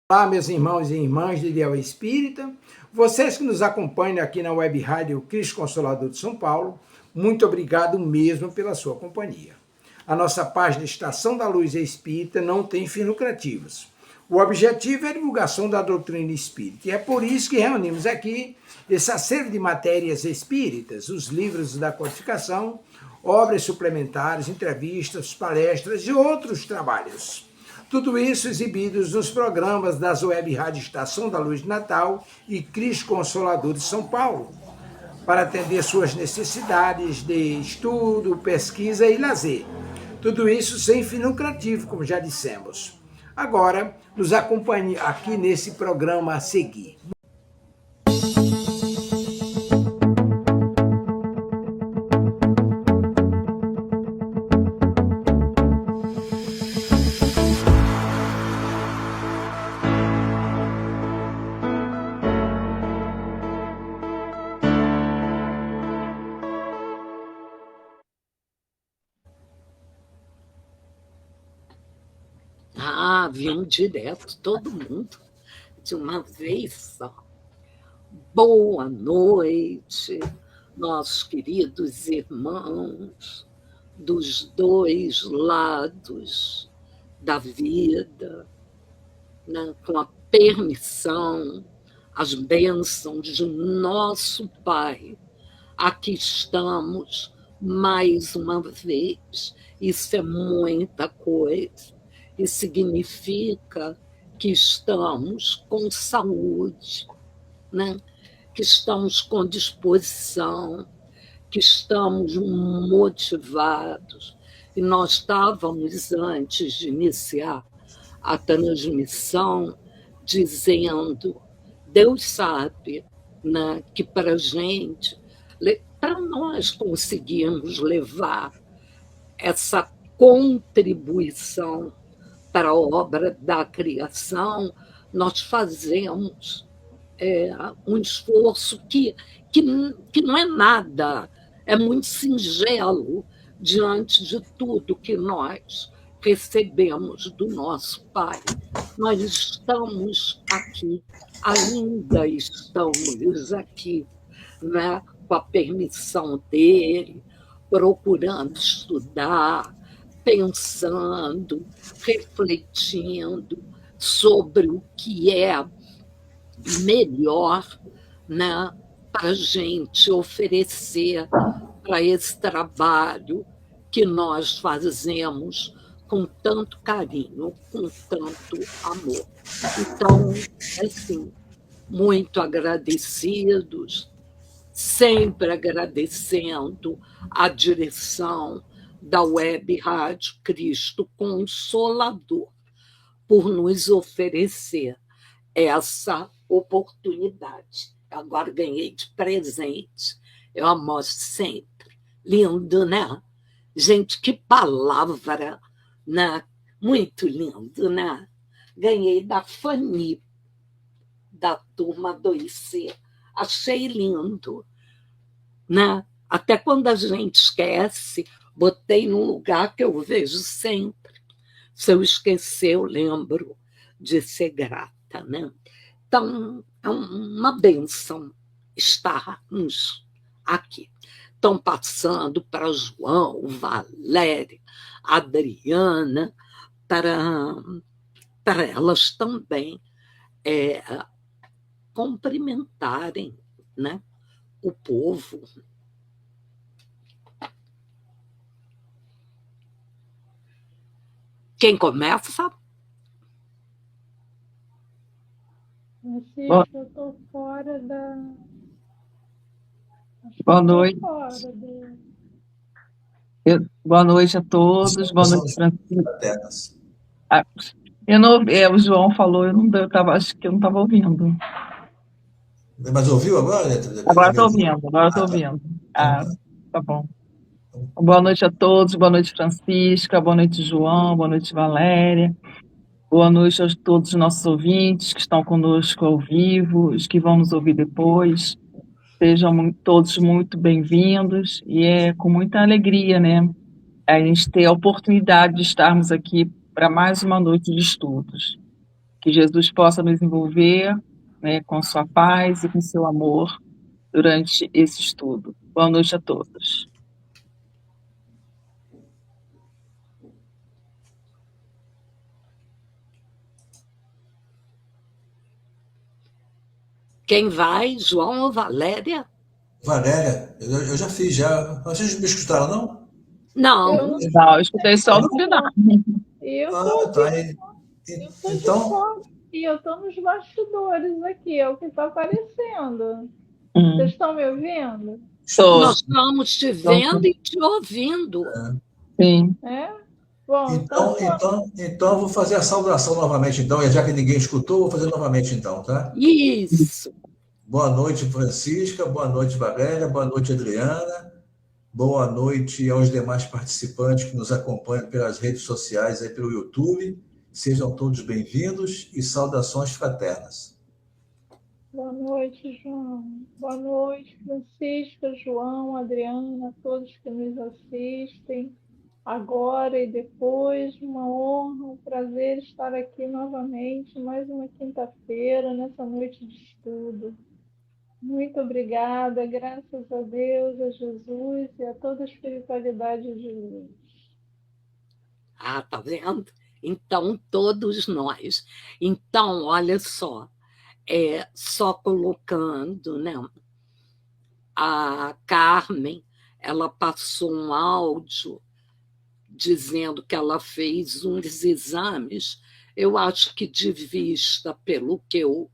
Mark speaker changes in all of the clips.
Speaker 1: Olá, meus irmãos e irmãs de Ideal Espírita, vocês que nos acompanham aqui na Web Rádio Cristo Consolador de São Paulo, muito obrigado mesmo pela sua companhia. A nossa página Estação da Luz Espírita não tem fins lucrativos. O objetivo é a divulgação da doutrina espírita e é por isso que reunimos aqui esse acervo de matérias espíritas, os livros da codificação, obras suplementares, entrevistas, palestras e outros trabalhos. Tudo isso exibidos nos programas das Web Rádio Estação da Luz de Natal e Cristo Consolador de São Paulo, para atender suas necessidades de estudo, pesquisa e lazer. Tudo isso sem fim lucrativo, como já dissemos. Agora, nos acompanhe aqui nesse programa a seguir.
Speaker 2: Vinham direto, todo mundo, de uma vez só. Boa noite, nossos queridos irmãos dos dois lados da vida, né? Com a permissão, as bênçãos de nosso Pai. Aqui estamos mais uma vez. Isso é muita coisa. E significa que estamos com saúde, né? Que estamos com disposição, que estamos motivados. E nós estávamos, antes de iniciar a transmissão, dizendo, Deus sabe, né, que para nós conseguirmos levar essa contribuição para a obra da criação, nós fazemos um esforço que não é nada, é muito singelo diante de tudo que nós recebemos do nosso Pai. Nós estamos aqui, ainda estamos aqui, né, com a permissão dele, procurando estudar, pensando, refletindo sobre o que é melhor, né, para a gente oferecer para esse trabalho que nós fazemos com tanto carinho, com tanto amor. Então, assim, muito agradecidos, sempre agradecendo a direção da Web Rádio Cristo Consolador por nos oferecer essa oportunidade. Agora ganhei de presente, eu almoço sempre. Lindo, né? Gente, que palavra, né? Muito lindo, né? Ganhei da Fanny, da turma 2C. Achei lindo, né? Até quando a gente esquece, botei num lugar que eu vejo sempre. Se eu esquecer, eu lembro de ser grata, né? Então, é uma bênção estarmos aqui. Estão passando para João, Valéria, Adriana, para elas também cumprimentarem, né, o povo. Quem começa?
Speaker 3: Eu estou fora da...
Speaker 4: Boa noite. Boa noite a todos. Boa noite, Francisco. O João falou, acho que eu não estava ouvindo.
Speaker 5: Mas ouviu agora?
Speaker 4: Agora estou ouvindo. Tá bom. Boa noite a todos, boa noite, Francisca, boa noite, João, boa noite, Valéria. Boa noite a todos os nossos ouvintes que estão conosco ao vivo, os que vão nos ouvir depois. Sejam todos muito bem-vindos e é com muita alegria, né, a gente ter a oportunidade de estarmos aqui para mais uma noite de estudos. Que Jesus possa nos envolver, né, com sua paz e com seu amor durante esse estudo. Boa noite a todos.
Speaker 2: Quem vai? João ou Valéria?
Speaker 5: Valéria, eu já fiz, já. Vocês me escutaram, não?
Speaker 2: Não.
Speaker 4: Não, eu escutei só no final.
Speaker 3: Eu
Speaker 5: Ah,
Speaker 3: tô
Speaker 5: tá.
Speaker 3: aqui, eu tô de
Speaker 5: Então,
Speaker 3: fora e eu tô nos bastidores aqui, é o que está aparecendo.
Speaker 4: Hum,
Speaker 3: Vocês estão me ouvindo?
Speaker 4: tô.
Speaker 2: Nós estamos te vendo e te ouvindo.
Speaker 4: Sim.
Speaker 3: É? Bom,
Speaker 5: então eu vou fazer a saudação novamente, então, e já que ninguém escutou, vou fazer novamente, então, tá?
Speaker 2: Isso.
Speaker 5: Boa noite, Francisca, boa noite, Valéria, boa noite, Adriana, boa noite aos demais participantes que nos acompanham pelas redes sociais, aí pelo YouTube. Sejam todos bem-vindos e saudações fraternas.
Speaker 3: boa noite, João. Boa noite, Francisca, João, Adriana, todos que nos assistem agora e depois. Uma honra, um prazer estar aqui novamente, mais uma quinta-feira, nessa noite de estudo. Muito obrigada, graças a Deus, a Jesus e a toda a espiritualidade de luz.
Speaker 2: Ah, tá vendo? Então, todos nós. Então, olha só, só colocando, né? A Carmen, ela passou um áudio dizendo que ela fez uns exames, eu acho que de vista, pelo que eu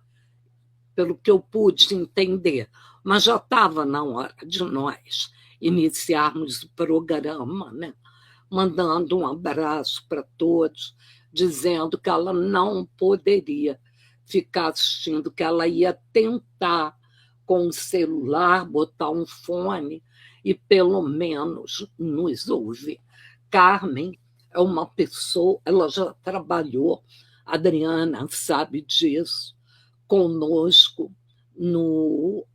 Speaker 2: pude entender, mas já estava na hora de nós iniciarmos o programa, né? Mandando um abraço para todos, dizendo que ela não poderia ficar assistindo, que ela ia tentar com o celular, botar um fone e pelo menos nos ouvir. Carmen é uma pessoa, ela já trabalhou, a Adriana sabe disso, conosco no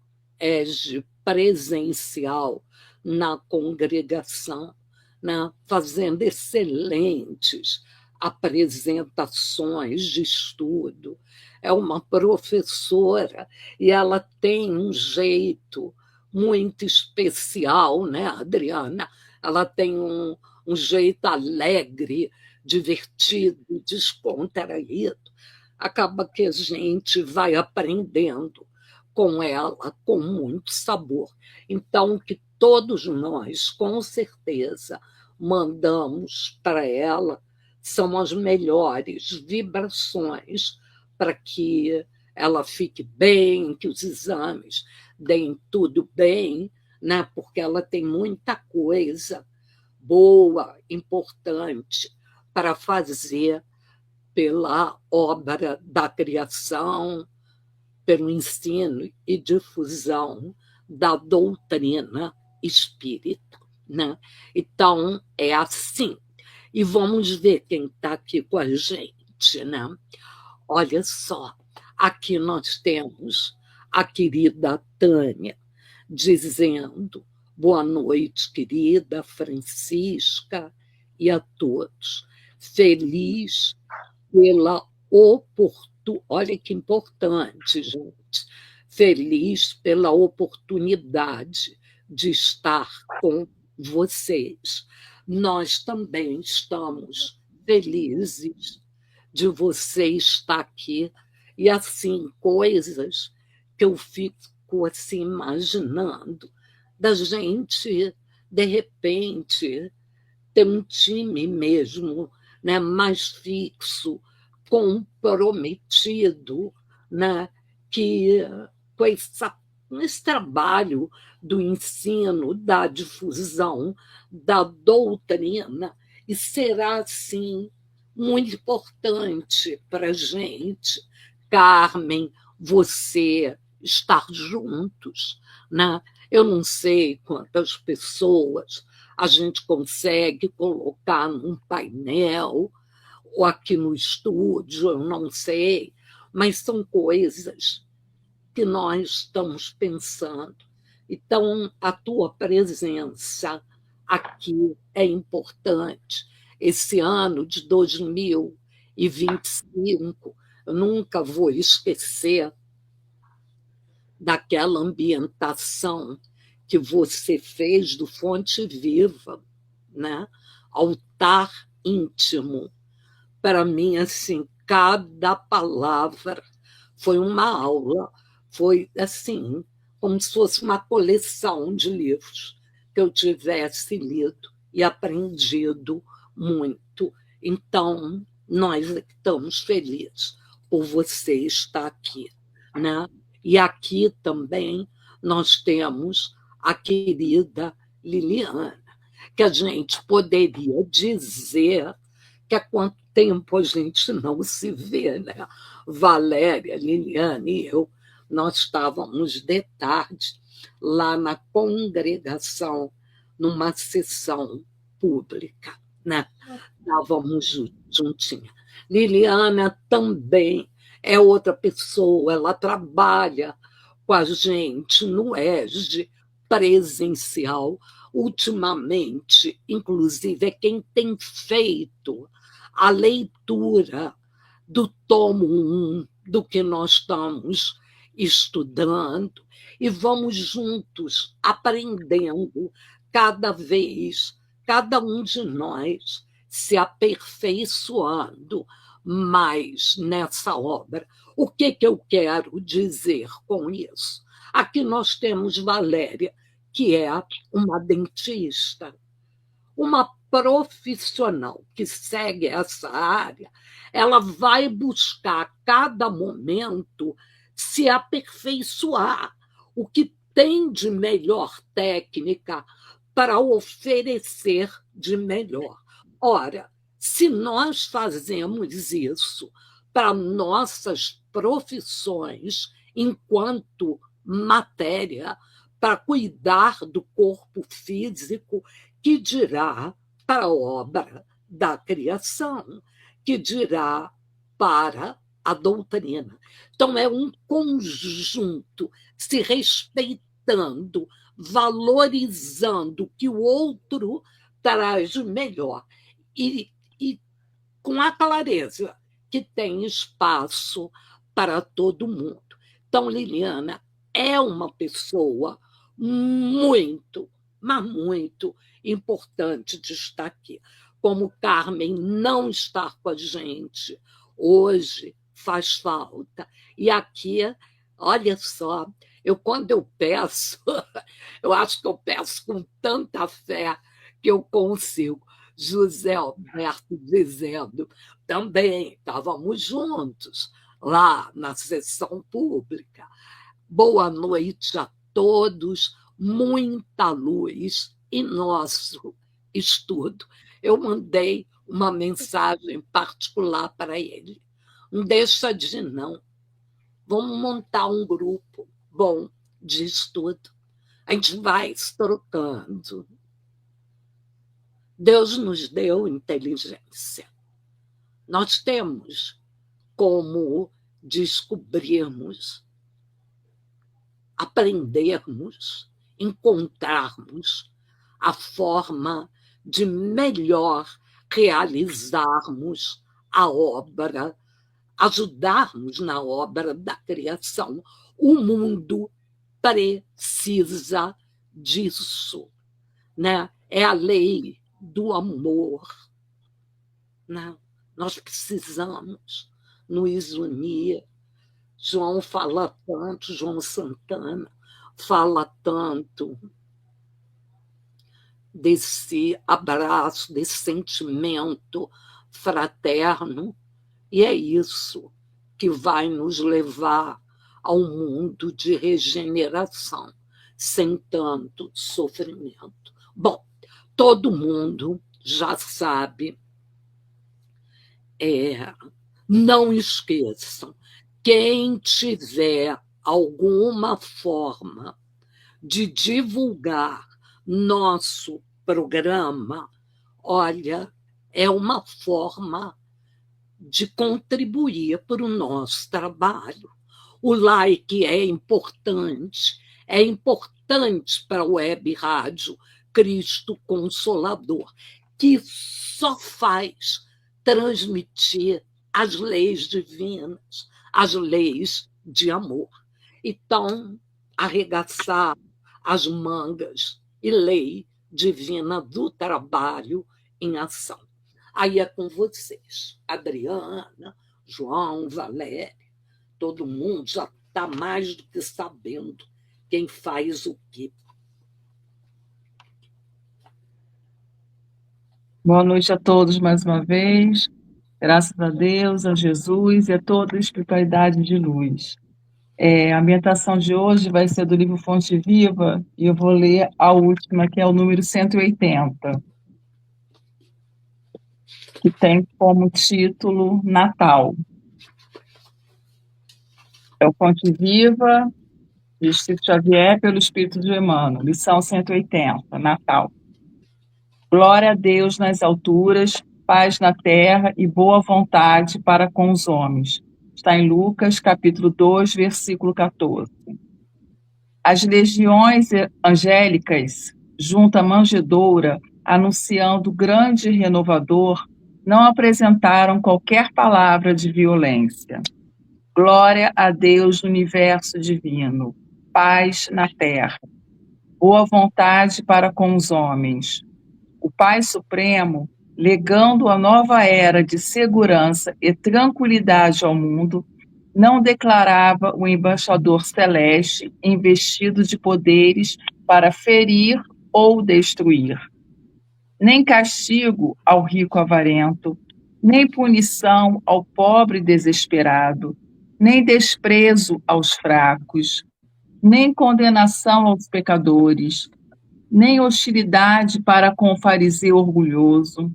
Speaker 2: EGE presencial, na congregação, né, fazendo excelentes apresentações de estudo. É uma professora e ela tem um jeito muito especial, né, Adriana? Ela tem um jeito alegre, divertido, descontraído. Acaba que a gente vai aprendendo com ela com muito sabor. Então, que todos nós, com certeza, mandamos para ela são as melhores vibrações para que ela fique bem, que os exames deem tudo bem, né? Porque ela tem muita coisa boa, importante para fazer pela obra da criação, pelo ensino e difusão da doutrina espírita, né? Então, é assim. E vamos ver quem está aqui com a gente, né? Olha só, aqui nós temos a querida Tânia dizendo boa noite, querida Francisca, e a todos. Feliz pela oportunidade. Olha que importante, gente. Feliz pela oportunidade de estar com vocês. Nós também estamos felizes de você estar aqui. E, assim, coisas que eu fico assim, imaginando, da gente, de repente, ter um time mesmo, né, mais fixo, comprometido, né, que com esse trabalho do ensino, da difusão, da doutrina, e será, assim, muito importante para a gente, Carmen, você, estar juntos, né? Eu não sei quantas pessoas a gente consegue colocar num painel, ou aqui no estúdio, eu não sei, mas são coisas que nós estamos pensando. Então, a tua presença aqui é importante. Esse ano de 2025 Eu nunca vou esquecer daquela ambientação que você fez do Fonte Viva, né? Altar íntimo. Para mim, assim, cada palavra foi uma aula, foi assim, como se fosse uma coleção de livros que eu tivesse lido e aprendido muito. Então, nós estamos felizes por você estar aqui, né? E aqui também nós temos a querida Liliana, que a gente poderia dizer que há quanto tempo a gente não se vê, né? Valéria, Liliana e eu, nós estávamos de tarde lá na congregação, numa sessão pública, né? Estávamos juntinhas. Liliana também é outra pessoa, ela trabalha com a gente no ESG presencial. Ultimamente, inclusive, é quem tem feito a leitura do tomo 1 do que nós estamos estudando e vamos juntos aprendendo cada vez, cada um de nós se aperfeiçoando mais nessa obra. O que eu quero dizer com isso? Aqui nós temos Valéria, que é uma dentista, uma profissional que segue essa área, ela vai buscar a cada momento se aperfeiçoar, o que tem de melhor técnica para oferecer de melhor. Ora, se nós fazemos isso para nossas profissões enquanto matéria, para cuidar do corpo físico, que dirá para a obra da criação, que dirá para a doutrina. Então, é um conjunto, se respeitando, valorizando o que o outro traz de melhor e com a clareza que tem espaço para todo mundo. Então, Liliana é uma pessoa muito, mas muito importante de estar aqui. Como Carmen não está com a gente hoje, faz falta. E aqui, olha só, quando eu peço, eu acho que eu peço com tanta fé que eu consigo. José Alberto dizendo, também estávamos juntos lá na sessão pública. Boa noite a todos, muita luz em nosso estudo. Eu mandei uma mensagem particular para ele. Não deixa de não. Vamos montar um grupo bom de estudo. A gente vai se trocando. Deus nos deu inteligência. Nós temos como descobrirmos, aprendermos, encontrarmos a forma de melhor realizarmos a obra, ajudarmos na obra da criação. O mundo precisa disso, né? É a lei do amor, né? Nós precisamos nos unir. João fala tanto, João Santana fala tanto desse abraço, desse sentimento fraterno, e é isso que vai nos levar ao mundo de regeneração, sem tanto sofrimento. Bom, todo mundo já sabe, não esqueçam, quem tiver alguma forma de divulgar nosso programa, olha, é uma forma de contribuir para o nosso trabalho. O like é importante para a web rádio Cristo Consolador, que só faz transmitir as leis divinas, as leis de amor. Então, arregaçar as mangas e lei divina do trabalho em ação. Aí é com vocês, Adriana, João, Valéria, todo mundo já está mais do que sabendo quem faz o quê.
Speaker 4: Boa noite a todos mais uma vez. Graças a Deus, a Jesus e a toda a espiritualidade de luz. A meditação de hoje vai ser do livro Fonte Viva e eu vou ler a última, que é o número 180, que tem como título Natal. É o Fonte Viva, de Chico Xavier, pelo Espírito de Emmanuel, lição 180, Natal. Glória a Deus nas alturas, paz na terra e boa vontade para com os homens. Está em Lucas, capítulo 2, versículo 14. As legiões angélicas, junto à manjedoura, anunciando o grande renovador, não apresentaram qualquer palavra de violência. Glória a Deus no universo divino, paz na terra, boa vontade para com os homens. O Pai Supremo, legando a nova era de segurança e tranquilidade ao mundo, não declarava o embaixador celeste investido de poderes para ferir ou destruir. Nem castigo ao rico avarento, nem punição ao pobre desesperado, nem desprezo aos fracos, nem condenação aos pecadores, nem hostilidade para com o fariseu orgulhoso,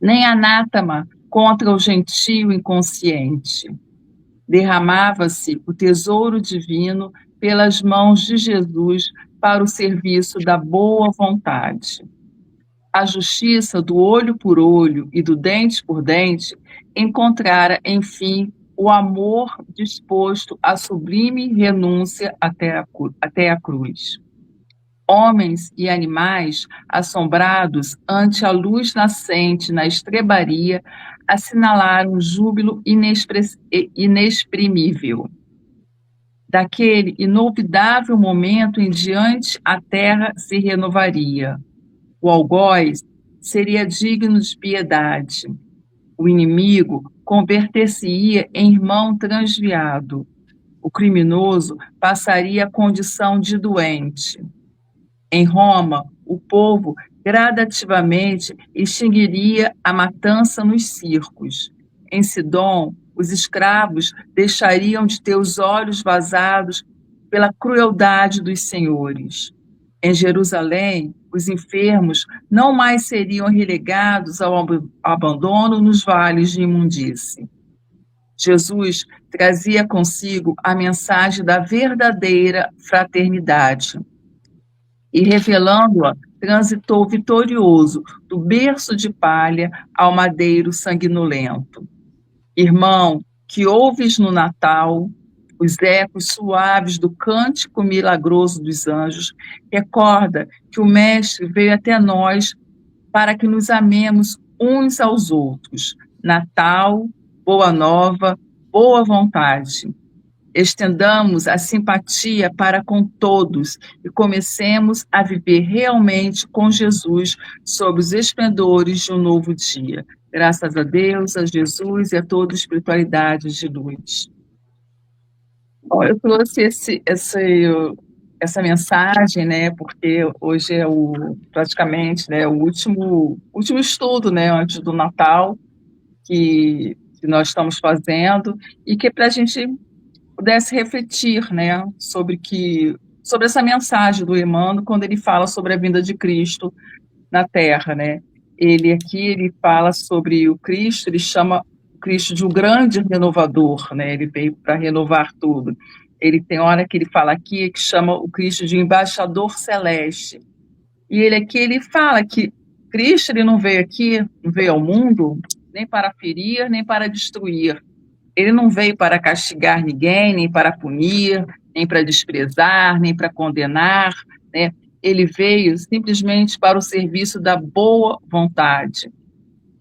Speaker 4: nem anátema contra o gentio inconsciente. Derramava-se o tesouro divino pelas mãos de Jesus para o serviço da boa vontade. A justiça do olho por olho e do dente por dente encontrara, enfim, o amor disposto à sublime renúncia até a cruz. Homens e animais, assombrados ante a luz nascente na estrebaria, assinalaram um júbilo inexprimível. Daquele inolvidável momento em diante, a terra se renovaria. O algoz seria digno de piedade. O inimigo converter-se-ia em irmão transviado. O criminoso passaria a condição de doente. Em Roma, o povo gradativamente extinguiria a matança nos circos. Em Sidom, os escravos deixariam de ter os olhos vazados pela crueldade dos senhores. Em Jerusalém, os enfermos não mais seriam relegados ao abandono nos vales de imundície. Jesus trazia consigo a mensagem da verdadeira fraternidade. E, revelando-a, transitou vitorioso do berço de palha ao madeiro sanguinolento. Irmão, que ouves no Natal os ecos suaves do cântico milagroso dos anjos, recorda que o Mestre veio até nós para que nos amemos uns aos outros. Natal, boa nova, boa vontade. Estendamos a simpatia para com todos e comecemos a viver realmente com Jesus sob os esplendores de um novo dia. Graças a Deus, a Jesus e a toda a espiritualidade de luz. Bom, eu trouxe essa mensagem, né, porque hoje é praticamente, né, o último estudo, né, antes do Natal que nós estamos fazendo e que é para a gente pudesse refletir, né, sobre essa mensagem do Emmanuel quando ele fala sobre a vinda de Cristo na Terra, né? Ele fala sobre o Cristo, ele chama o Cristo de um grande renovador, né? Ele veio para renovar tudo. Ele tem hora que ele fala aqui que chama o Cristo de embaixador celeste. E ele fala que Cristo ele não veio ao mundo nem para ferir, nem para destruir. Ele não veio para castigar ninguém, nem para punir, nem para desprezar, nem para condenar, né? Ele veio simplesmente para o serviço da boa vontade.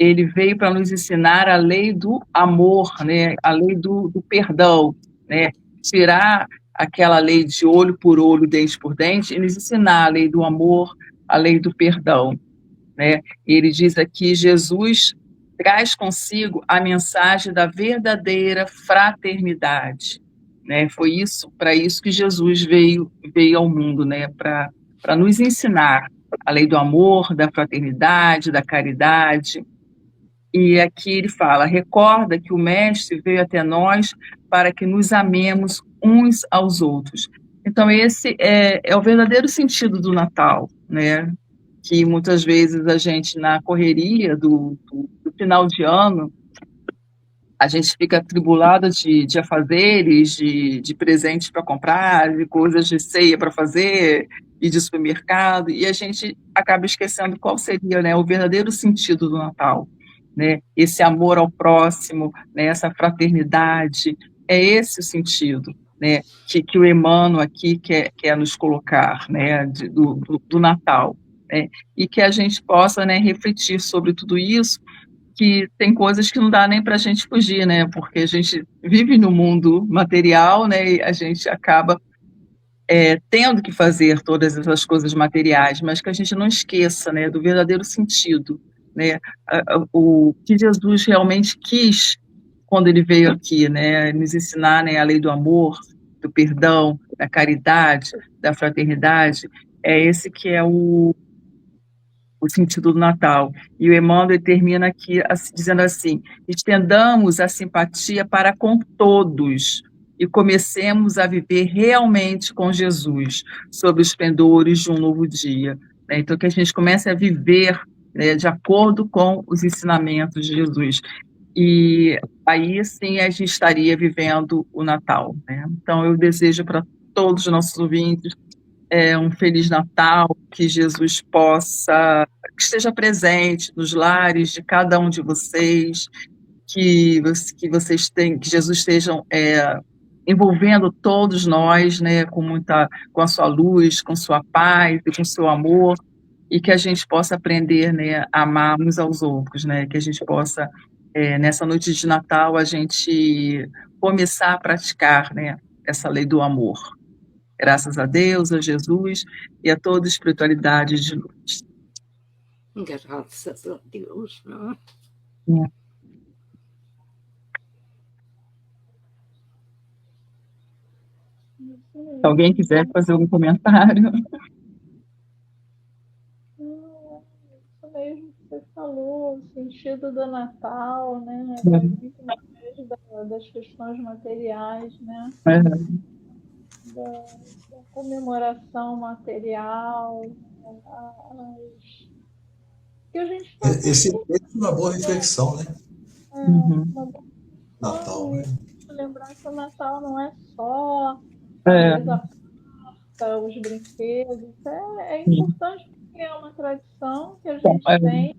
Speaker 4: ele veio para nos ensinar a lei do amor, né? A lei do perdão, né? Tirar aquela lei de olho por olho, dente por dente, e nos ensinar a lei do amor, a lei do perdão, né? Ele diz aqui, Jesus traz consigo a mensagem da verdadeira fraternidade, né? Foi isso, para isso que Jesus veio ao mundo, né? Para nos ensinar a lei do amor, da fraternidade, da caridade. E aqui ele fala: recorda que o Mestre veio até nós para que nos amemos uns aos outros. Então, esse é o verdadeiro sentido do Natal, né? Que muitas vezes a gente, na correria do final de ano, a gente fica atribulada de afazeres, de presentes para comprar, de coisas de ceia para fazer, e de supermercado, e a gente acaba esquecendo qual seria, né, o verdadeiro sentido do Natal, né? Esse amor ao próximo, né, essa fraternidade, é esse o sentido, né, que o Emmanuel aqui quer nos colocar, né, do Natal, né? E que a gente possa, né, refletir sobre tudo isso, que tem coisas que não dá nem para a gente fugir, né? Porque a gente vive no mundo material, né? E a gente acaba tendo que fazer todas essas coisas materiais, mas que a gente não esqueça, né, do verdadeiro sentido, né? O que Jesus realmente quis quando ele veio aqui, né? Nos ensinar, né, a lei do amor, do perdão, da caridade, da fraternidade. É esse que é o sentido do Natal. E o Emmanuel termina aqui dizendo assim: estendamos a simpatia para com todos e comecemos a viver realmente com Jesus, sob os pendores de um novo dia. Então, que a gente comece a viver, né, de acordo com os ensinamentos de Jesus. E aí, sim, a gente estaria vivendo o Natal, né? Então, eu desejo para todos os nossos ouvintes um Feliz Natal, que Jesus que esteja presente nos lares de cada um de vocês, que Jesus esteja envolvendo todos nós, né, com a sua luz, com sua paz e com seu amor, e que a gente possa aprender, né, a amar uns aos outros, né, que a gente possa, nessa noite de Natal, a gente começar a praticar, né, essa lei do amor. Graças a Deus, a Jesus e a toda a espiritualidade de luz.
Speaker 2: Graças a Deus, né?
Speaker 4: Se alguém quiser fazer algum comentário.
Speaker 3: Isso mesmo que você falou, o sentido do Natal, né? Vai muito mais das questões materiais, né? Da comemoração material, que a gente faz.
Speaker 5: Esse é uma boa reflexão, né?
Speaker 3: Uma boa
Speaker 5: Natal, né?
Speaker 3: Lembrar que o Natal não é só a pasta, os brinquedos. É importante porque é uma tradição que a gente tem,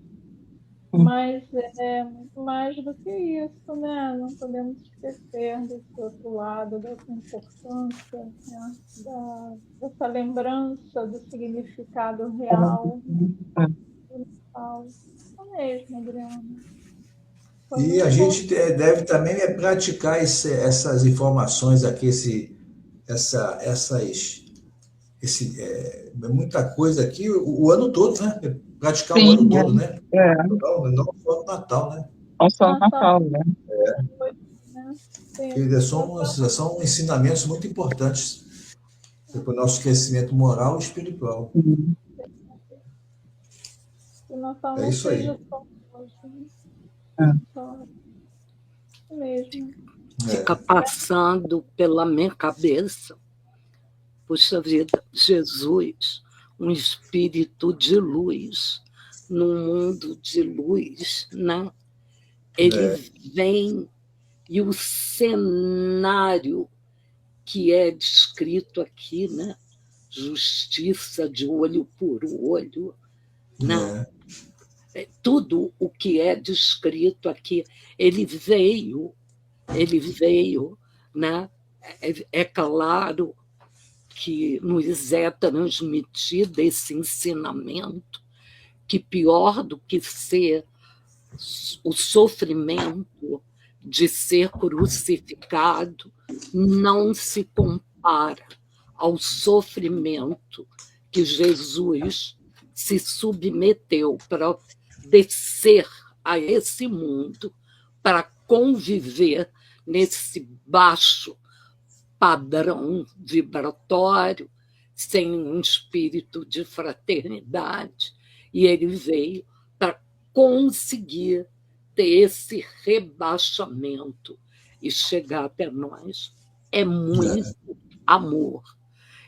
Speaker 3: mas é muito mais do que isso, né? Não podemos esquecer desse outro lado, dessa importância, né? Dessa lembrança do significado real do Natal. Isso mesmo, Adriana.
Speaker 5: E a gente deve também praticar essas informações aqui, muita coisa aqui o ano todo, né? Praticar o ano todo, né? Não só no Natal, né?
Speaker 4: Não só no Natal, né?
Speaker 5: São ensinamentos muito importantes para o nosso crescimento moral e espiritual.
Speaker 3: O Natal
Speaker 5: é isso aí.
Speaker 3: Mesmo.
Speaker 2: Fica passando pela minha cabeça, puxa vida, Jesus, um espírito de luz, num mundo de luz, né? Ele vem e o cenário que é descrito aqui, né? Justiça de olho por olho, né? Tudo o que é descrito aqui, ele veio, né? É claro que nos é transmitido esse ensinamento, que pior do que ser o sofrimento de ser crucificado não se compara ao sofrimento que Jesus se submeteu para descer a esse mundo, para conviver nesse baixo padrão vibratório, sem um espírito de fraternidade. E ele veio para conseguir ter esse rebaixamento e chegar até nós. É muito amor.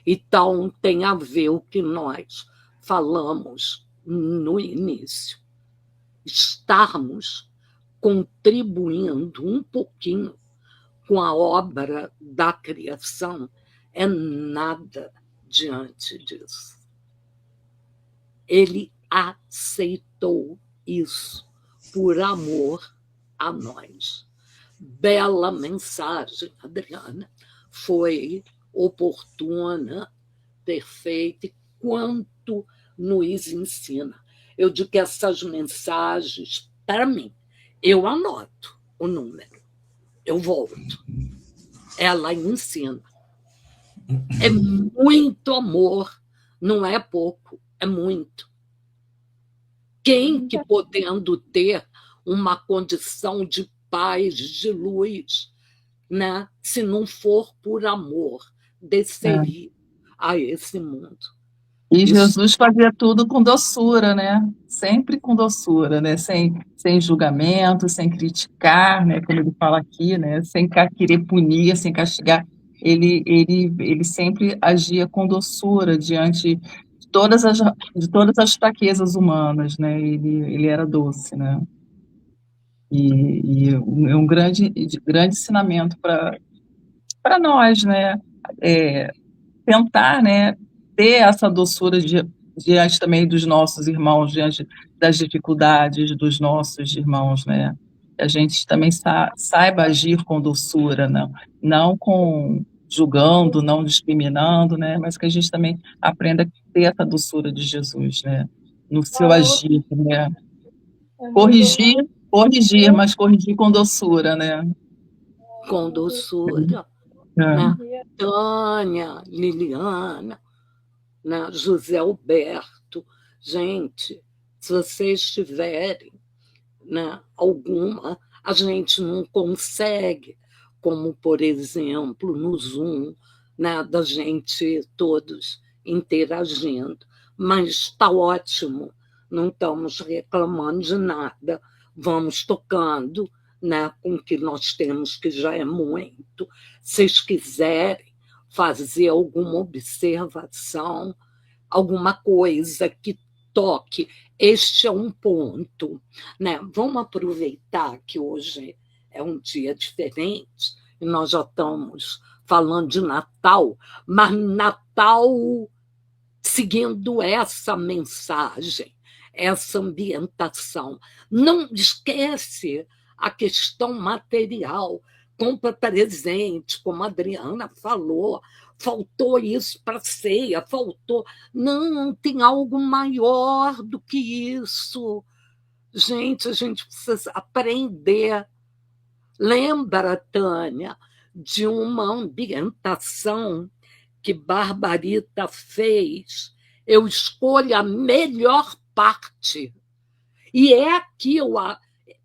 Speaker 2: Então, tem a ver o que nós falamos no início. Estarmos contribuindo um pouquinho com a obra da criação é nada diante disso. Ele aceitou isso por amor a nós. Bela mensagem, Adriana. Foi oportuna, perfeita, e quanto nos ensina. Eu digo que essas mensagens, para mim, eu anoto o número, eu volto. Ela ensina. É muito amor, não é pouco, é muito. Quem que podendo ter uma condição de paz, de luz, né, se não for por amor, desceria a esse mundo.
Speaker 4: E Jesus fazia tudo com doçura, né? Sempre com doçura, né? Sem julgamento, sem criticar, né? Como ele fala aqui, né? Sem querer punir, sem castigar. Ele sempre agia com doçura diante de todas as fraquezas humanas, né? Ele era doce, né? E é um grande ensinamento para nós, né? Tentar, né, ter essa doçura diante também dos nossos irmãos, diante das dificuldades dos nossos irmãos, né? Que a gente também saiba agir com doçura, não com julgando, não discriminando, né? Mas que a gente também aprenda a ter essa doçura de Jesus, né? No seu agir, né? Corrigir, mas corrigir com doçura, né?
Speaker 2: Com doçura. Né? Tânia, Liliana, né? José Alberto. Gente, se vocês tiverem, né, alguma, a gente não consegue, como, por exemplo, no Zoom, né, da gente todos interagindo. Mas está ótimo, não estamos reclamando de nada, vamos tocando, né, com o que nós temos, que já é muito. Se vocês quiserem fazer alguma observação, alguma coisa que toque, este é um ponto, né? Vamos aproveitar que hoje é um dia diferente e nós já estamos falando de Natal, mas Natal seguindo essa mensagem, essa ambientação. Não esquece a questão material, compra presente, como a Adriana falou, faltou isso para a ceia, faltou. Não, tem algo maior do que isso. Gente, a gente precisa aprender. Lembra, Tânia, de uma ambientação que Barbarita fez? Eu escolho a melhor parte. E é aqui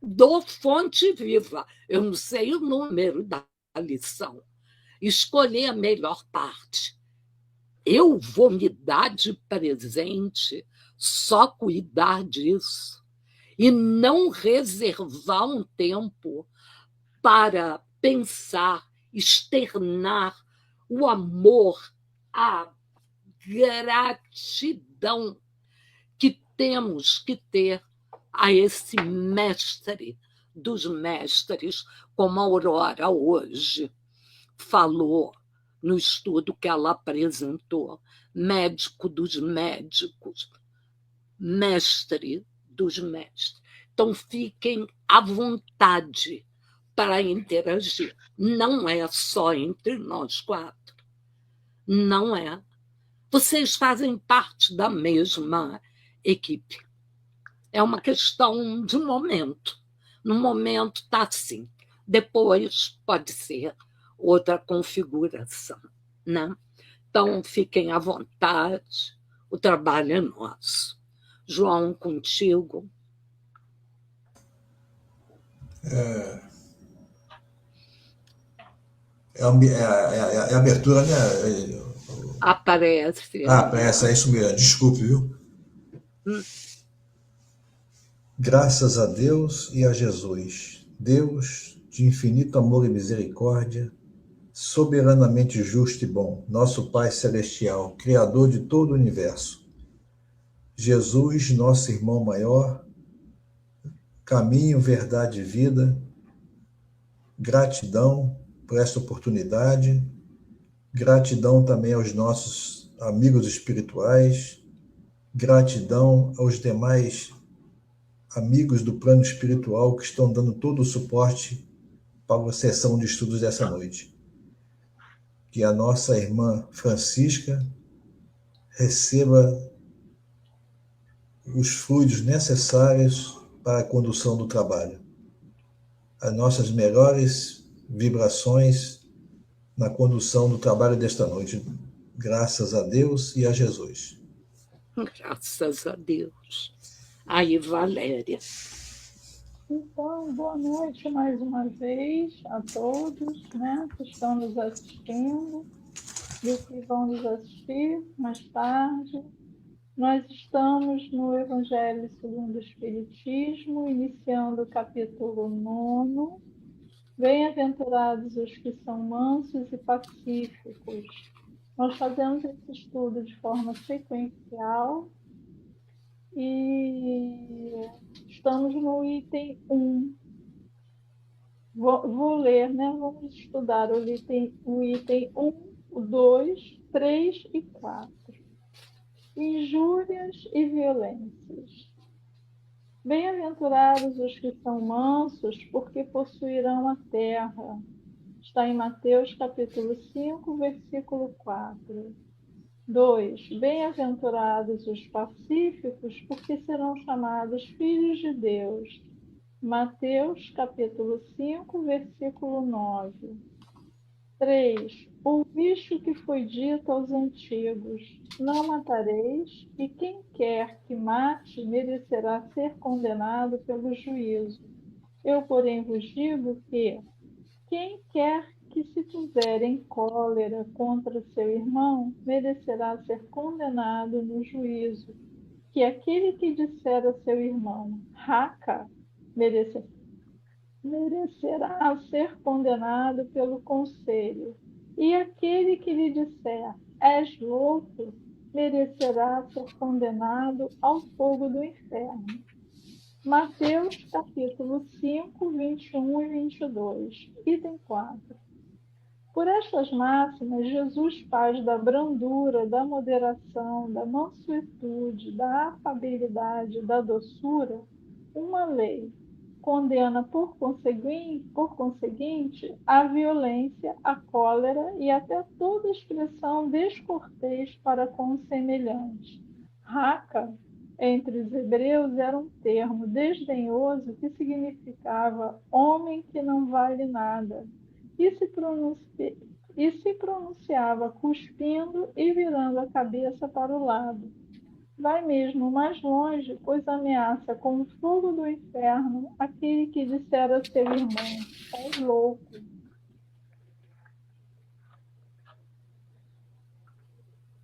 Speaker 2: do Fonte Viva. Eu não sei o número da lição. Escolher a melhor parte. Eu vou me dar de presente, só cuidar disso. E não reservar um tempo para pensar, externar o amor, a gratidão que temos que ter a esse mestre dos mestres, como a Aurora hoje falou no estudo que ela apresentou, médico dos médicos, mestre dos mestres. Então, fiquem à vontade para interagir. Não é só entre nós quatro. Não é. Vocês fazem parte da mesma equipe. É uma questão de momento. No momento está assim. Depois pode ser outra configuração, né? Então, fiquem à vontade, o trabalho é nosso. João, contigo.
Speaker 5: É a abertura, né?
Speaker 2: Aparece.
Speaker 5: Essa é isso mesmo. Desculpe, viu? Graças a Deus e a Jesus, Deus de infinito amor e misericórdia, soberanamente justo e bom, nosso Pai Celestial, Criador de todo o universo. Jesus, nosso irmão maior, caminho, verdade e vida, gratidão por esta oportunidade, gratidão também aos nossos amigos espirituais, gratidão aos demais amigos do plano espiritual que estão dando todo o suporte para a sessão de estudos dessa noite. Que a nossa irmã Francisca receba os fluidos necessários para a condução do trabalho. As nossas melhores vibrações na condução do trabalho desta noite. Graças a Deus e a Jesus.
Speaker 2: Graças a Deus. Aí, Valéria.
Speaker 3: Então, boa noite mais uma vez a todos, né, que estão nos assistindo e que vão nos assistir mais tarde. Nós estamos no Evangelho segundo o Espiritismo, iniciando o capítulo 9. Bem-aventurados os que são mansos e pacíficos. Nós fazemos esse estudo de forma sequencial e estamos no item 1. Vou ler, né? Vamos estudar o item 1, o 2, 3 e 4. Injúrias e violências. Bem-aventurados os que são mansos, porque possuirão a terra. Está em Mateus capítulo 5, versículo 4. 2. Bem-aventurados os pacíficos, porque serão chamados filhos de Deus. Mateus capítulo 5, versículo 9. 3. Ouviste o que foi dito aos antigos: não matareis, e quem quer que mate merecerá ser condenado pelo juízo. Eu, porém, vos digo que quem quer que se puser em cólera contra seu irmão merecerá ser condenado no juízo, que aquele que disser a seu irmão, raca, merecerá ser condenado pelo conselho, e aquele que lhe disser, és louco, merecerá ser condenado ao fogo do inferno. Mateus capítulo 5, 21 e 22, item 4. Por estas máximas, Jesus faz da brandura, da moderação, da mansuetude, da afabilidade, da doçura, uma lei. Condena, por conseguinte, a violência, a cólera e até toda expressão descortês para com o semelhante. Raca, entre os hebreus, era um termo desdenhoso que significava homem que não vale nada, e se pronunciava cuspindo e virando a cabeça para o lado. Vai mesmo mais longe, pois ameaça com o fogo do inferno aquele que disser a seu irmão: és louco.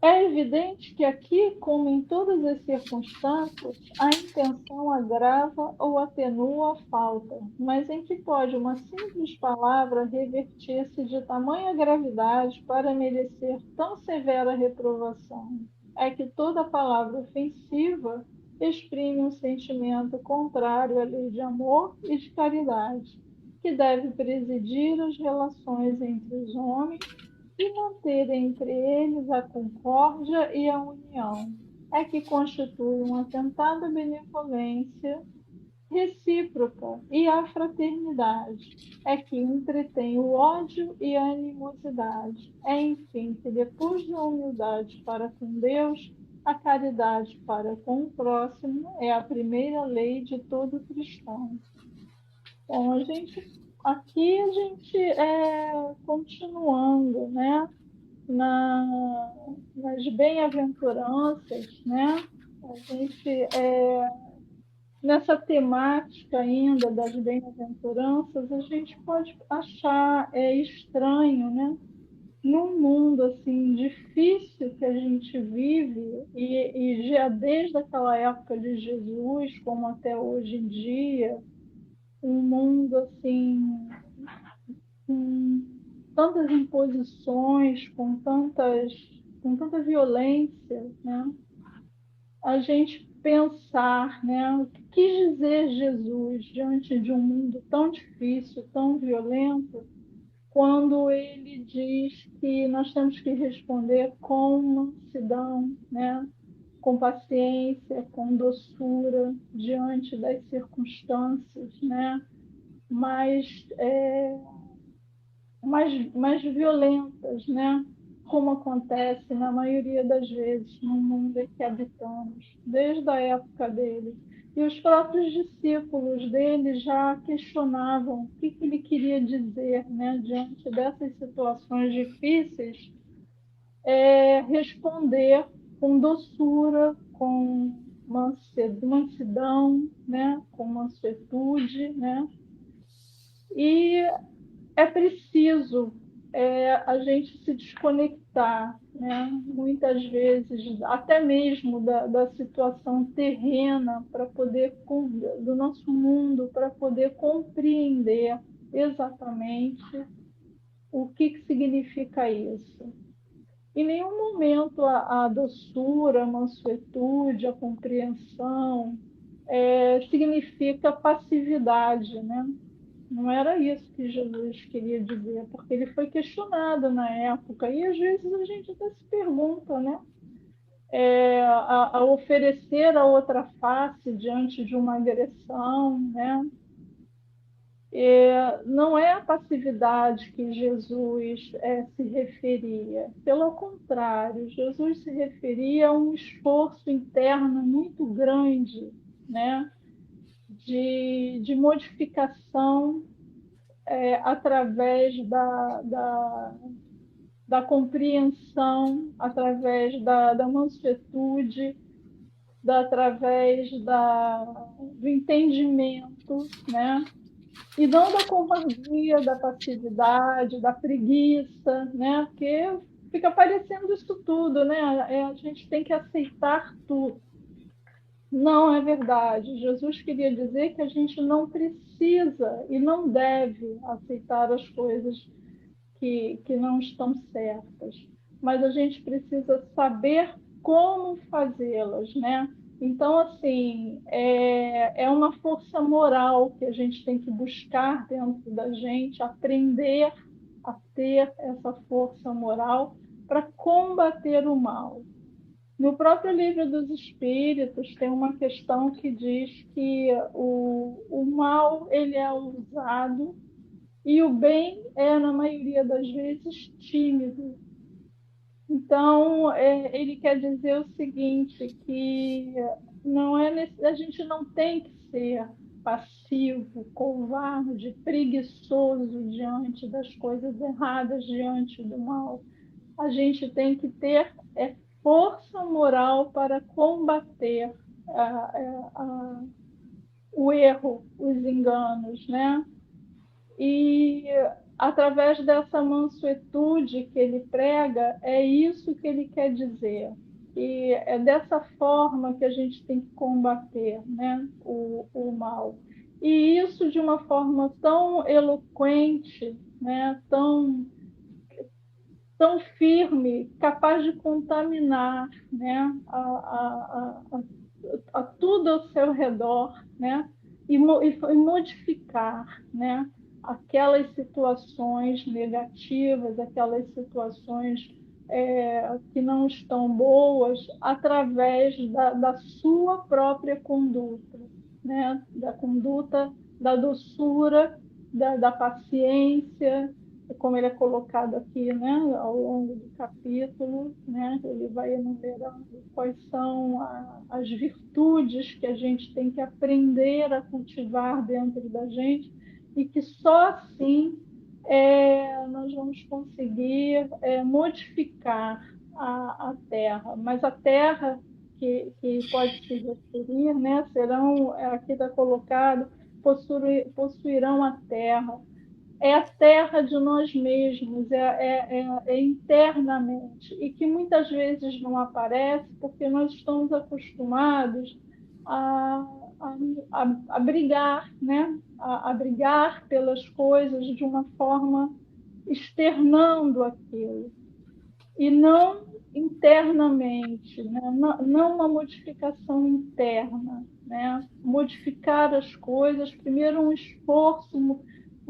Speaker 3: É evidente que aqui, como em todas as circunstâncias, a intenção agrava ou atenua a falta, mas em que pode uma simples palavra reverter-se de tamanha gravidade para merecer tão severa reprovação? É que toda palavra ofensiva exprime um sentimento contrário à lei de amor e de caridade, que deve presidir as relações entre os homens e manter entre eles a concórdia e a união, é que constitui um atentado à benevolência recíproca e à fraternidade, é que entretém o ódio e a animosidade, é, enfim, que depois da humildade para com Deus, A caridade para com o próximo é a primeira lei de todo cristão. Bom, aqui a gente continuando, né, nas bem-aventuranças, né, a gente nessa temática ainda das bem-aventuranças, a gente pode achar estranho, né, num mundo assim difícil que a gente vive e já desde aquela época de Jesus, como até hoje em dia, um mundo assim com tantas imposições, com tanta violência, né? A gente pensar, né, o que quis dizer Jesus diante de um mundo tão difícil, tão violento, quando ele diz que nós temos que responder com mansidão, né? Com paciência, com doçura diante das circunstâncias, né? mais, mais violentas, né? Como acontece na maioria das vezes no mundo em que habitamos, desde a época dele. E os próprios discípulos dele já questionavam o que ele queria dizer, né, diante dessas situações difíceis, responder com doçura, com mansidão, né, com mansuetude, né? E é preciso a gente se desconectar, né? Muitas vezes, até mesmo da situação terrena, do nosso mundo, para poder compreender exatamente o que significa isso. Em nenhum momento a doçura, a mansuetude, a compreensão significa passividade, né? Não era isso que Jesus queria dizer, porque ele foi questionado na época, e às vezes a gente até se pergunta, né? A oferecer a outra face diante de uma agressão, né? Não é a passividade que Jesus se referia, pelo contrário, Jesus se referia a um esforço interno muito grande, né? De modificação através da compreensão, através da mansuetude, através do entendimento, né? E não da covardia, da passividade, da preguiça, né? Porque fica parecendo isso tudo, né? A gente tem que aceitar tudo. Não é verdade. Jesus queria dizer que a gente não precisa e não deve aceitar as coisas que não estão certas, mas a gente precisa saber como fazê-las, né? Então, assim, é uma força moral que a gente tem que buscar dentro da gente, aprender a ter essa força moral para combater o mal. No próprio Livro dos Espíritos tem uma questão que diz que o mal ele é usado e o bem na maioria das vezes, tímido. Então, ele quer dizer o seguinte, que a gente não tem que ser passivo, covarde, preguiçoso diante das coisas erradas, diante do mal. A gente tem que ter força moral para combater o erro, os enganos, né? E através dessa mansuetude que ele prega, é isso que ele quer dizer. E é dessa forma que a gente tem que combater, né, o mal. E isso de uma forma tão eloquente, né, tão firme, capaz de contaminar, né, a tudo ao seu redor, né, e modificar, né, aquelas situações negativas, aquelas situações que não estão boas, através da sua própria conduta, né, da conduta, da doçura, da paciência, como ele é colocado aqui, né, ao longo do capítulo, né, ele vai enumerando quais são as virtudes que a gente tem que aprender a cultivar dentro da gente e que só assim nós vamos conseguir modificar a Terra. Mas a Terra que pode se referir, né, serão, aqui está colocado, possuirão a Terra. É a terra de nós mesmos, é internamente, e que muitas vezes não aparece porque nós estamos acostumados a, a brigar, né? A brigar pelas coisas de uma forma externando aquilo, e não internamente, né? Não uma modificação interna, né? Modificar as coisas, primeiro um esforço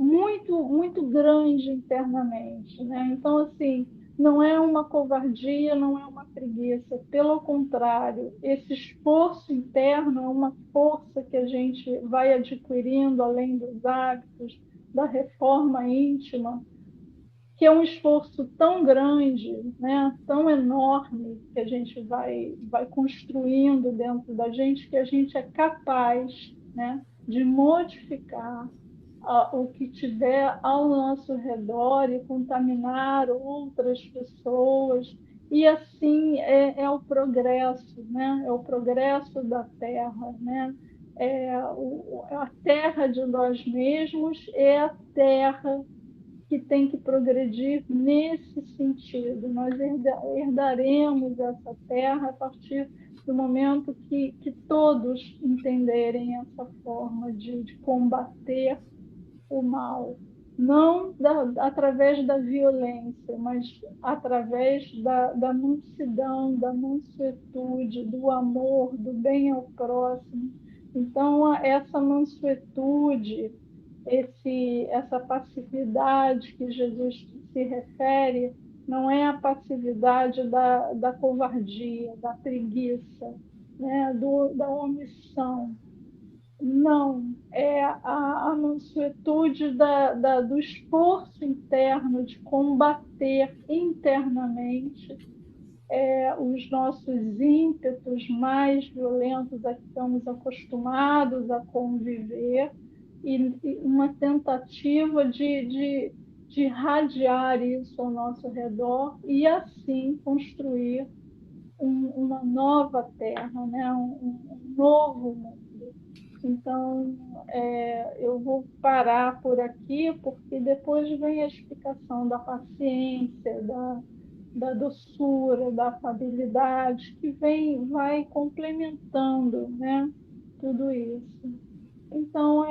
Speaker 3: muito grande internamente, né? Então, assim, não é uma covardia, não é uma preguiça, pelo contrário, esse esforço interno é uma força que a gente vai adquirindo além dos hábitos, da reforma íntima, que é um esforço tão grande, né, tão enorme, que a gente vai construindo dentro da gente, que a gente é capaz, né, de modificar o que tiver ao nosso redor e contaminar outras pessoas. E assim é o progresso, né? É o progresso da Terra, né? A terra de nós mesmos é a terra que tem que progredir nesse sentido. Nós herdaremos essa terra a partir do momento que todos entenderem essa forma de combater o mal, não através da violência, mas através da mansidão, da mansuetude, do amor, do bem ao próximo. Então, essa mansuetude, essa passividade que Jesus se refere, não é a passividade da covardia, da preguiça, né, da omissão. Não, é a mansuetude do esforço interno de combater internamente os nossos ímpetos mais violentos a que estamos acostumados a conviver, e uma tentativa de irradiar isso ao nosso redor e assim construir uma nova terra, né? Um novo mundo. Então, eu vou parar por aqui, porque depois vem a explicação da paciência, da doçura, da afabilidade, que vai complementando, né, tudo isso. Então,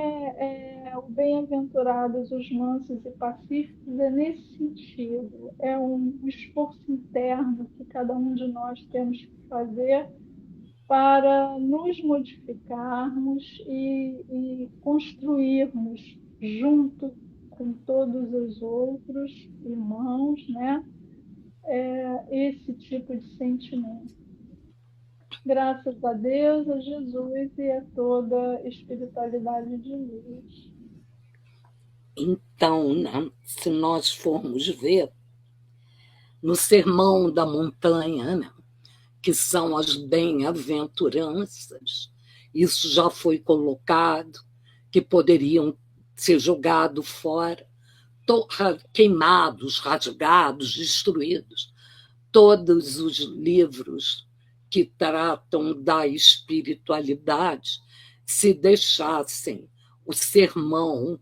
Speaker 3: o bem-aventurados os mansos e pacíficos é nesse sentido, é um esforço interno que cada um de nós temos que fazer para nos modificarmos e construirmos junto com todos os outros irmãos, né, esse tipo de sentimento. Graças a Deus, a Jesus e a toda a espiritualidade de luz.
Speaker 2: Então, né, se nós formos ver no Sermão da Montanha, né, que são as bem-aventuranças, isso já foi colocado, que poderiam ser jogados fora, queimados, rasgados, destruídos. Todos os livros que tratam da espiritualidade, se deixassem o Sermão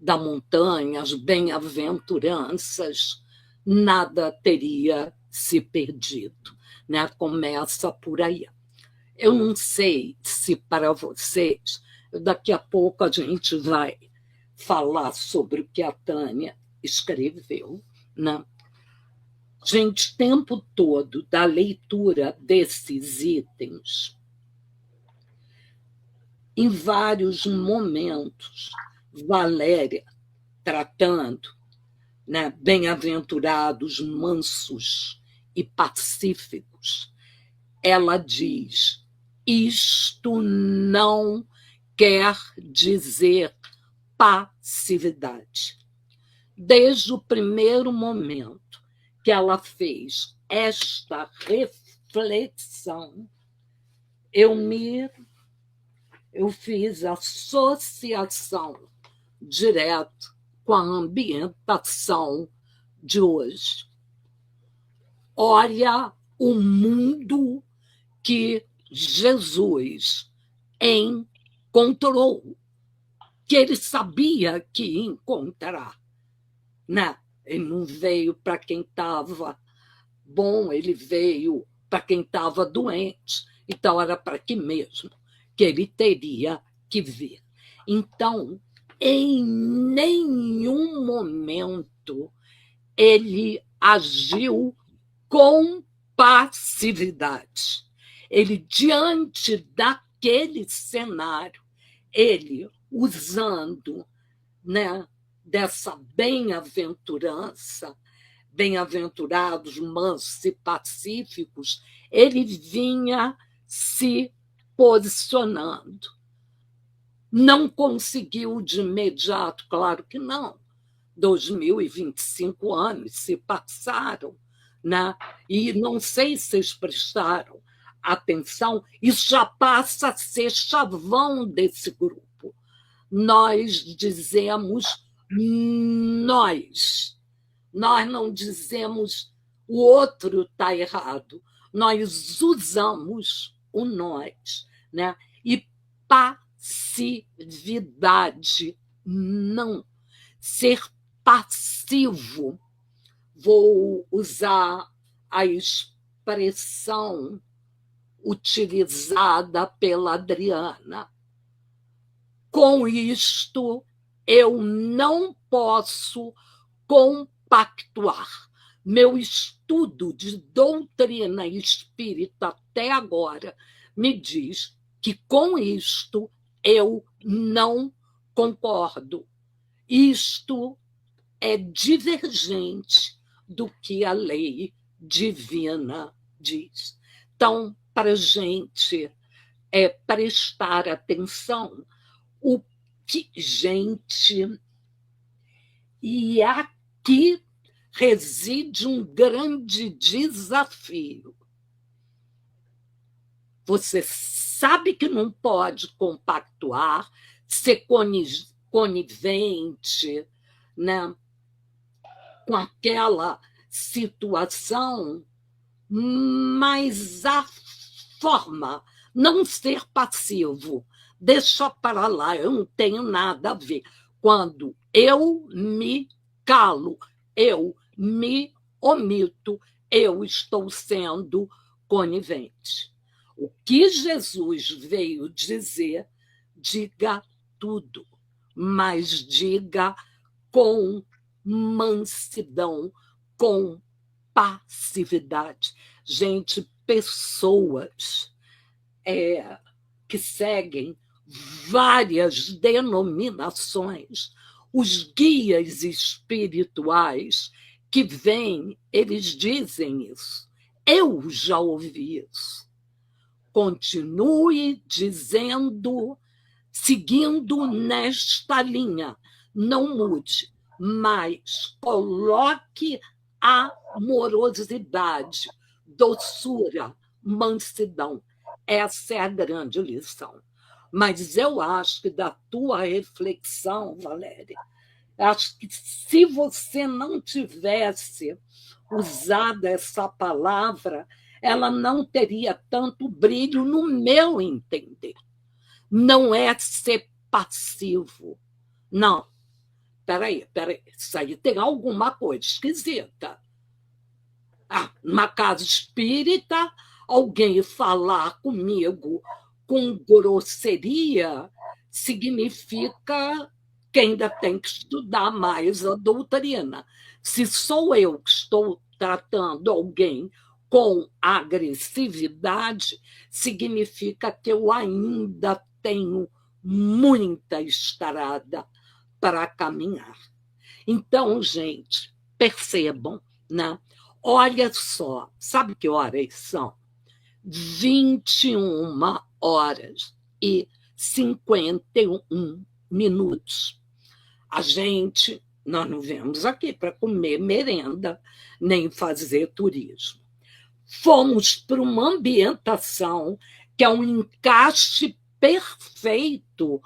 Speaker 2: da Montanha, as bem-aventuranças, nada teria se perdido, né? Começa por aí. Eu não sei se para vocês, daqui a pouco a gente vai falar sobre o que a Tânia escreveu, né? Gente, o tempo todo da leitura desses itens, em vários momentos, Valéria tratando, né, bem-aventurados, mansos e pacíficos, ela diz: isto não quer dizer passividade. desde o primeiro momento que ela fez esta reflexão, eu fiz associação direto com a ambientação de hoje. Olha o mundo que Jesus encontrou, que ele sabia que ia encontrar, né? Ele não veio para quem estava bom, ele veio para quem estava doente. Então, era para que mesmo que ele teria que vir. Então, em nenhum momento ele agiu com passividade. Ele, diante daquele cenário, ele, usando, né, dessa bem-aventurança, bem-aventurados, mansos e pacíficos, ele vinha se posicionando. Não conseguiu de imediato, claro que não. 2025 anos se passaram, né? E não sei se vocês prestaram atenção, isso já passa a ser chavão desse grupo. Nós dizemos nós não dizemos o outro está errado, nós usamos o nós, né? E passividade, não. Ser passivo, vou usar a expressão utilizada pela Adriana. Com isto, eu não posso compactuar. Meu estudo de doutrina espírita até agora me diz que com isto eu não concordo. Isto é divergente do que a lei divina diz. Então, para a gente prestar atenção, o que, gente, e aqui reside um grande desafio. Você sabe que não pode compactuar, ser conivente, né, com aquela situação, mas a forma, não ser passivo, deixa para lá, eu não tenho nada a ver. Quando eu me calo, eu me omito, eu estou sendo conivente. O que Jesus veio dizer, diga tudo, mas diga com mansidão, com passividade. Gente, pessoas que seguem várias denominações, os guias espirituais que vêm, eles dizem isso. Eu já ouvi isso. Continue dizendo, seguindo nesta linha. Não mude, mas coloque amorosidade, doçura, mansidão. Essa é a grande lição. Mas eu acho que da tua reflexão, Valéria, acho que se você não tivesse usado essa palavra, ela não teria tanto brilho no meu entender. Não é ser passivo. Não. Peraí, isso aí tem alguma coisa esquisita. Numa casa espírita, alguém falar comigo com grosseria significa que ainda tem que estudar mais a doutrina. Se sou eu que estou tratando alguém com agressividade, significa que eu ainda tenho muita estrada para caminhar. Então, gente, percebam, né? Olha só, sabe que horas são? 21h51. A gente, Nós não viemos aqui para comer merenda, nem fazer turismo. Fomos para uma ambientação que é um encaixe perfeito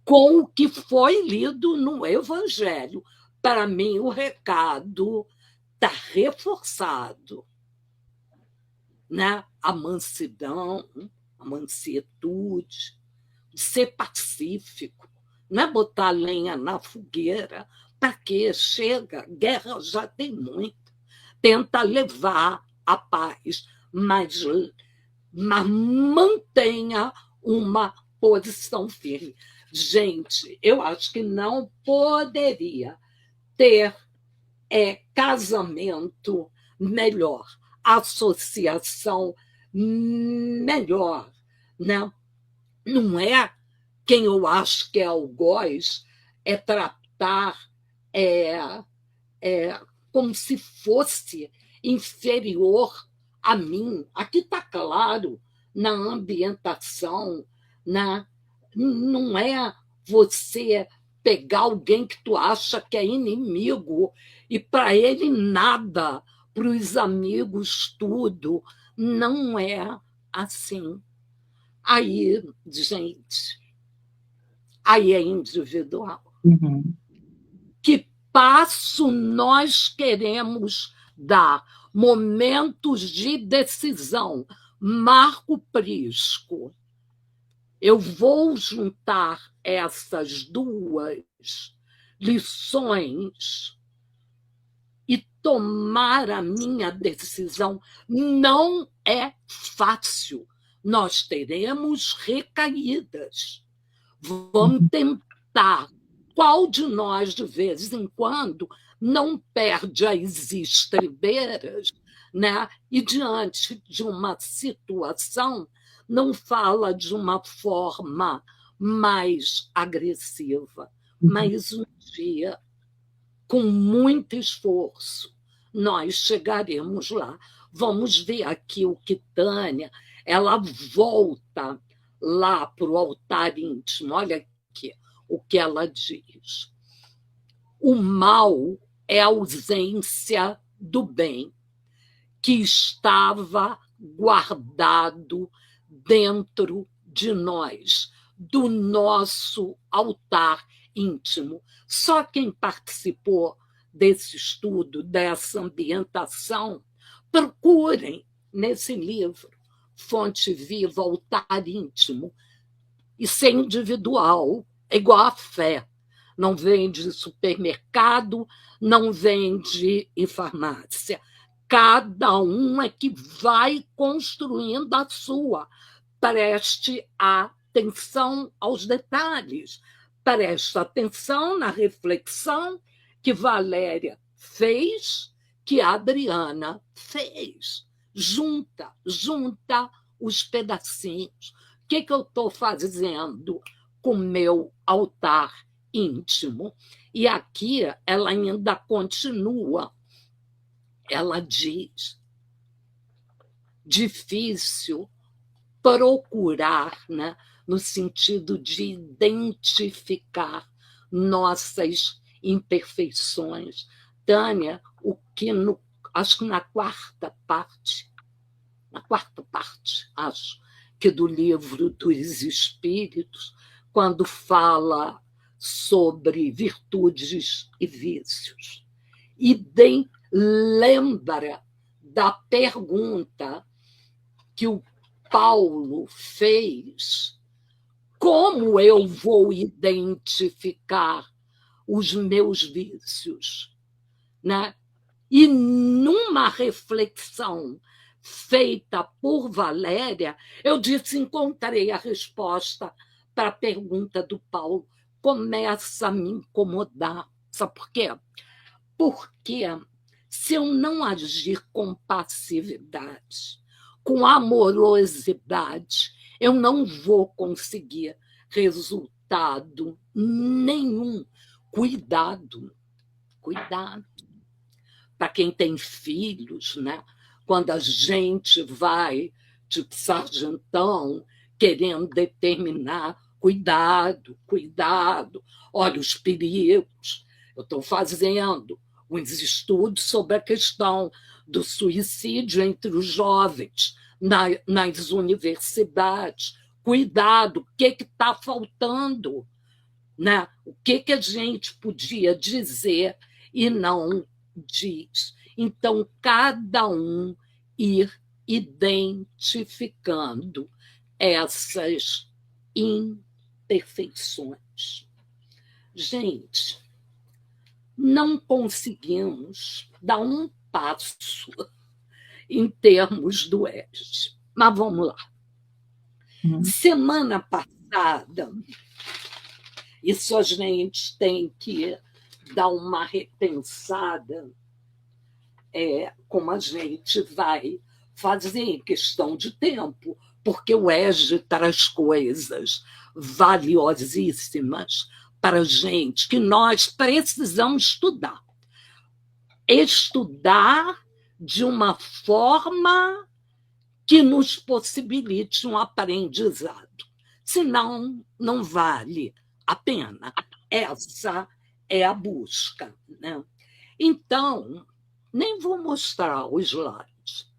Speaker 2: com o que foi lido no Evangelho. Para mim, o recado está reforçado, né? A mansidão, a mansietude, ser pacífico, não é botar lenha na fogueira. Para quê? Chega, guerra já tem muito. Tenta levar a paz, mas mantenha uma posição firme. Gente, eu acho que não poderia ter casamento melhor, associação melhor, né? Não é quem eu acho que é algoz, é tratar como se fosse inferior a mim. Aqui está claro, na ambientação, não é você pegar alguém que tu acha que é inimigo e para ele nada, para os amigos tudo. Não é assim. Aí, gente, aí é individual.
Speaker 4: Uhum.
Speaker 2: Que passo nós queremos dar? Momentos de decisão. Marco Prisco. Eu vou juntar essas duas lições e tomar a minha decisão. Não é fácil. Nós teremos recaídas. Vamos tentar. Qual de nós, de vez em quando, não perde as estribeiras, né? E, diante de uma situação, não fala de uma forma mais agressiva, mas um dia, com muito esforço, nós chegaremos lá. Vamos ver aqui o que Tânia, ela volta lá para o altar íntimo. Olha aqui o que ela diz. O mal é a ausência do bem, que estava guardado dentro de nós, do nosso altar íntimo. Só quem participou desse estudo, dessa ambientação, procurem nesse livro, Fonte Viva, Altar Íntimo. Isso é individual, é igual à fé. Não vende em supermercado, não vende em farmácia. Cada um é que vai construindo a sua. Preste atenção aos detalhes. Preste atenção na reflexão que Valéria fez, que a Adriana fez. Junta os pedacinhos. O que eu estou fazendo com o meu altar íntimo? E aqui ela ainda continua. Ela diz: difícil procurar, né, no sentido de identificar nossas imperfeições. Tânia, o que acho que na quarta parte, acho, que do livro dos Espíritos, quando fala sobre virtudes e vícios, e lembra da pergunta que o Paulo fez: como eu vou identificar os meus vícios, né? E numa reflexão feita por Valéria, eu disse: encontrei a resposta para a pergunta do Paulo. Começa a me incomodar. Sabe por quê? Porque se eu não agir com passividade, com amorosidade, eu não vou conseguir resultado nenhum. Cuidado. Para quem tem filhos, né? Quando a gente vai, tipo sargentão, querendo determinar, cuidado, olha os perigos. Eu estou fazendo uns estudos sobre a questão do suicídio entre os jovens nas universidades. Cuidado, o que está faltando? Né? O que a gente podia dizer e não diz. Então, cada um ir identificando essas imperfeições. Gente, não conseguimos dar um passo em termos do EJA. Mas vamos lá. Semana passada, isso a gente tem que dar uma repensada, como a gente vai fazer em questão de tempo, porque o EJA traz coisas valiosíssimas para a gente que nós precisamos estudar. Estudar de uma forma que nos possibilite um aprendizado. Senão, não vale a pena. Essa é a busca. Né? Então, nem vou mostrar os slides.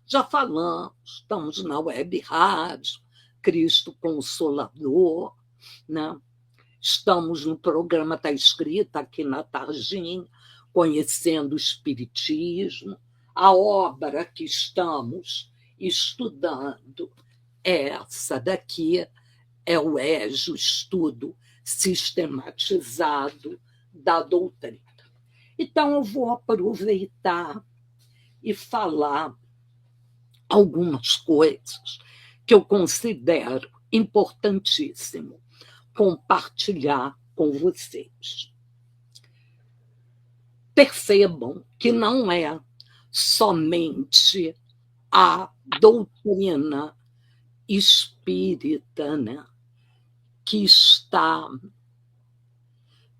Speaker 2: Já falamos, estamos na web rádio, Cristo Consolador, né? Estamos no programa Está Escrita aqui na Targinha, conhecendo o Espiritismo. A obra que estamos estudando, essa daqui, é o EJA, o estudo sistematizado da doutrina. Então, eu vou aproveitar e falar algumas coisas que eu considero importantíssimo compartilhar com vocês. Percebam que não é somente a doutrina espírita, né, que está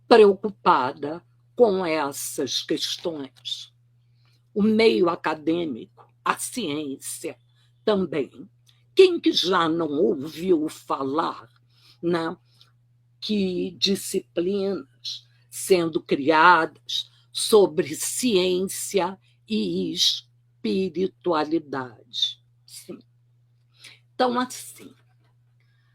Speaker 2: preocupada com essas questões. O meio acadêmico, a ciência também. Quem que já não ouviu falar, né, que disciplinas sendo criadas sobre ciência e espiritualidade? Sim. Então, assim,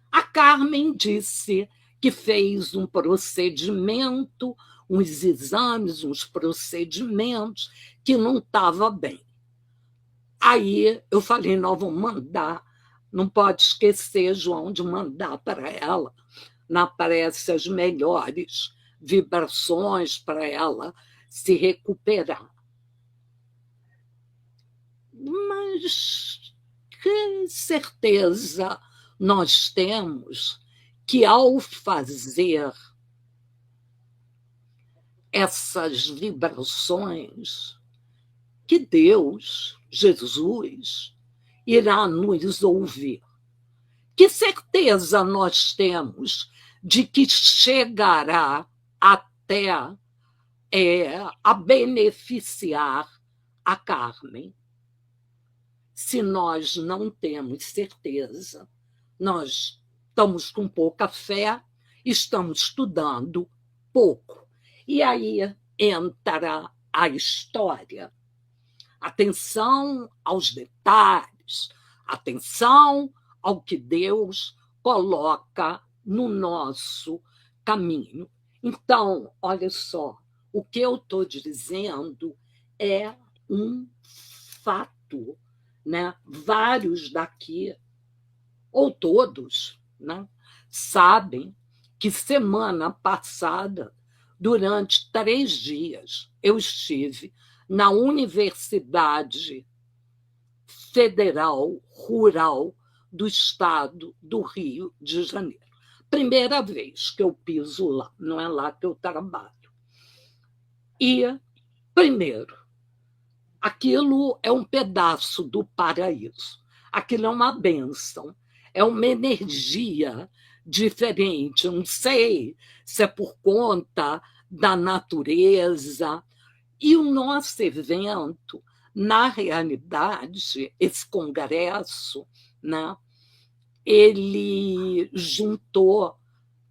Speaker 2: a Carmen disse que fez um procedimento, uns exames, uns procedimentos que não estava bem. Aí eu falei, nós vamos mandar, não pode esquecer, João, de mandar para ela na prece as melhores vibrações para ela se recuperar. Mas que certeza nós temos que, ao fazer essas vibrações, que Deus, Jesus, irá nos ouvir? Que certeza nós temos de que chegará até a beneficiar a Carmen? Se nós não temos certeza, nós estamos com pouca fé, estamos estudando pouco. E aí entra a história. Atenção aos detalhes, atenção ao que Deus coloca no nosso caminho. Então, olha só, o que eu estou dizendo é um fato, né? Vários daqui, ou todos, né, sabem que semana passada, durante 3 dias, eu estive na Universidade Federal Rural do Estado do Rio de Janeiro. Primeira vez que eu piso lá, não é lá que eu trabalho. E, primeiro, aquilo é um pedaço do paraíso. Aquilo é uma bênção, é uma energia diferente. Eu não sei se é por conta da natureza. E o nosso evento, na realidade, esse congresso, né, ele juntou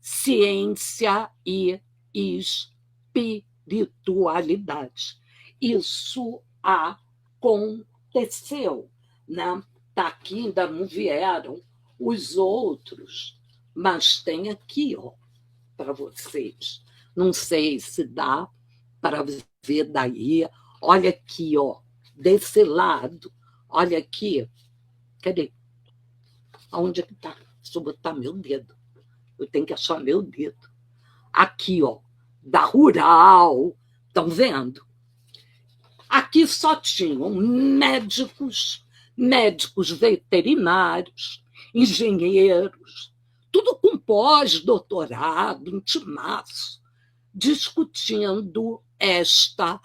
Speaker 2: ciência e espiritualidade. espiritualidade. Isso aconteceu, né? Tá aqui, ainda não vieram os outros, mas tem aqui, ó, para vocês. Não sei se dá para ver daí. Olha aqui, ó, desse lado. Olha aqui. Cadê? Aonde é que está? Deixa eu botar meu dedo. Eu tenho que achar meu dedo. Aqui, ó, da Rural. Estão vendo? Aqui só tinham médicos veterinários, engenheiros, tudo com pós-doutorado, um timaço, discutindo esta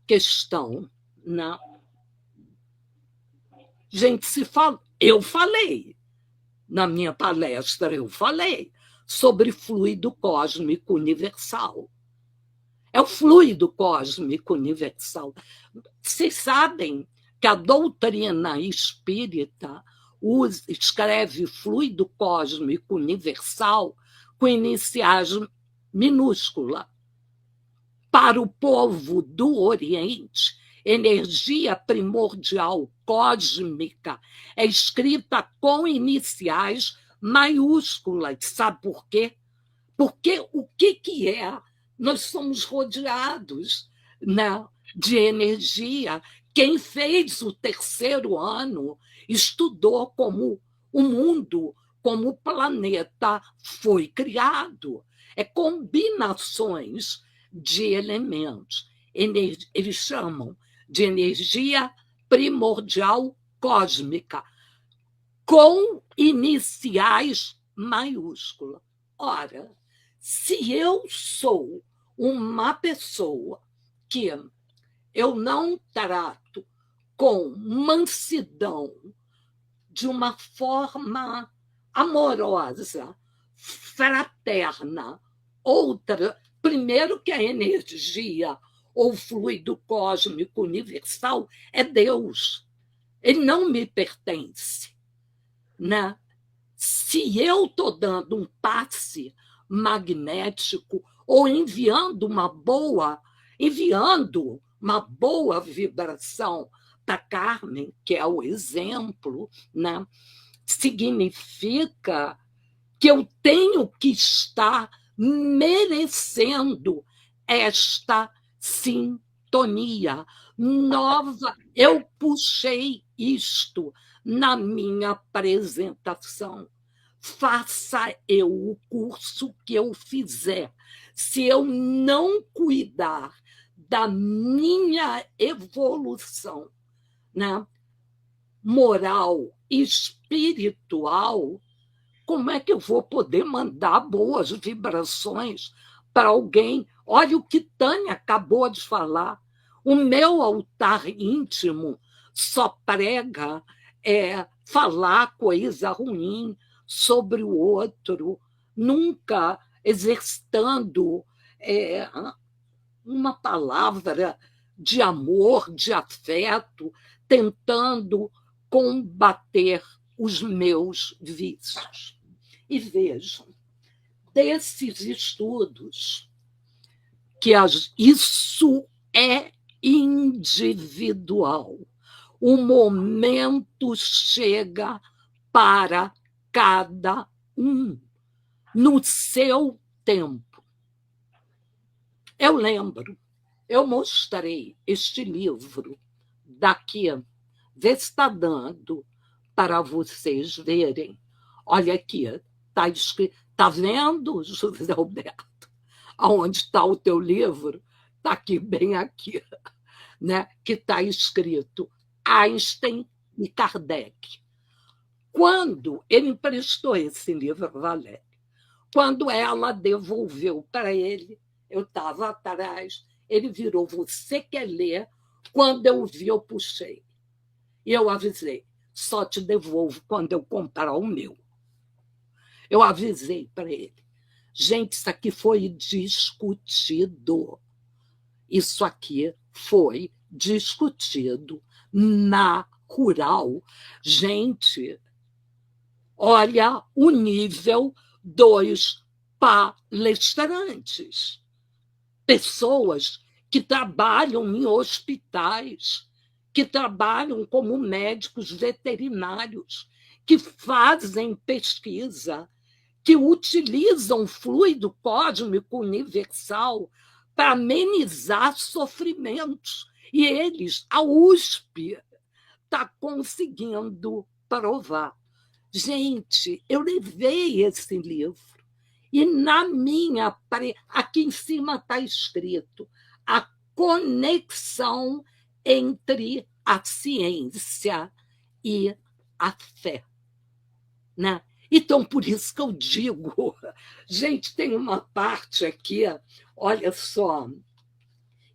Speaker 2: questão. Né? Gente, eu falei, na minha palestra, eu falei sobre fluido cósmico universal. É o fluido cósmico universal. Vocês sabem que a doutrina espírita escreve fluido cósmico universal com iniciais minúscula. Para o povo do Oriente, energia primordial cósmica é escrita com iniciais maiúsculas. Sabe por quê? Porque o que é? Nós somos rodeados, né, de energia. Quem fez o terceiro ano estudou como o mundo, como o planeta foi criado. É combinações de elementos. Eles chamam de energia primordial cósmica, com iniciais maiúsculas. Ora, se eu sou uma pessoa que eu não trato com mansidão, de uma forma amorosa, fraterna, primeiro que a energia ou fluido cósmico universal é Deus. Ele não me pertence. Né? Se eu estou dando um passe magnético ou enviando uma boa vibração para Carmen, que é o exemplo, né? Significa que eu tenho que estar merecendo esta sintonia nova. Eu puxei isto na minha apresentação. Faça eu o curso que eu fizer. Se eu não cuidar da minha evolução, né, moral e espiritual, como é que eu vou poder mandar boas vibrações para alguém? Olha o que Tânia acabou de falar. O meu altar íntimo só prega falar coisa ruim sobre o outro, nunca exercitando uma palavra de amor, de afeto, tentando combater os meus vícios. E vejam, desses estudos, isso é individual. O momento chega para cada um, no seu tempo. Eu lembro, eu mostrei este livro daqui, vê se está dando para vocês verem. Olha aqui, está escrito. Está vendo, José Alberto? Aonde está o teu livro? Está aqui, bem aqui, né? Que está escrito Einstein e Kardec. Quando ele emprestou esse livro a Valéria, quando ela devolveu para ele, eu estava atrás, ele virou, você quer ler? Quando eu vi, eu puxei. E eu avisei, só te devolvo quando eu comprar o meu. Eu avisei para ele. Gente, isso aqui foi discutido. Isso aqui foi discutido na Rural. Gente, olha o nível dos palestrantes. pessoas que trabalham em hospitais, que trabalham como médicos veterinários, que fazem pesquisa, que utilizam fluido cósmico universal para amenizar sofrimentos. E eles, a USP, está conseguindo provar. Gente, eu levei esse livro e na minha aqui em cima está escrito a conexão entre a ciência e a fé, né? Então, por isso que eu digo, gente, tem uma parte aqui, olha só,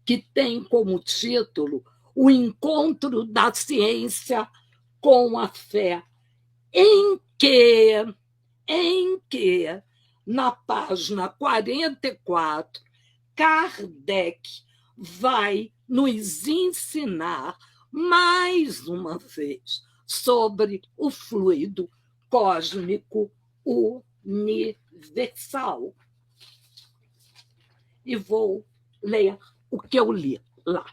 Speaker 2: que tem como título O Encontro da Ciência com a Fé, em que, na página 44, Kardec vai nos ensinar mais uma vez sobre o fluido cósmico universal. E vou ler o que eu li lá.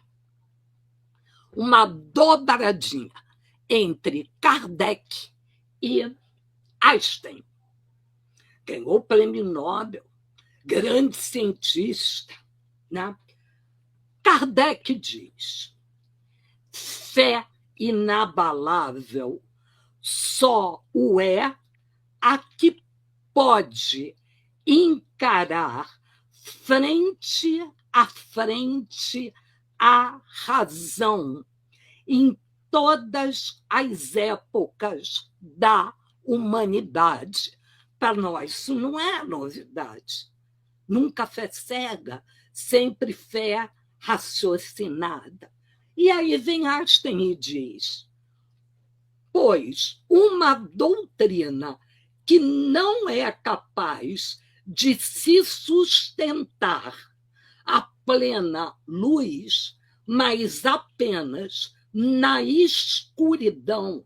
Speaker 2: Uma dobradinha entre Kardec e Einstein. Ganhou o prêmio Nobel, grande cientista, né? Kardec diz: fé inabalável só o é a que pode encarar frente a frente a razão em todas as épocas da humanidade. Para nós, isso não é novidade. Nunca fé cega, sempre fé raciocinada. E aí vem Einstein e diz: pois uma doutrina que não é capaz de se sustentar à plena luz, mas apenas na escuridão,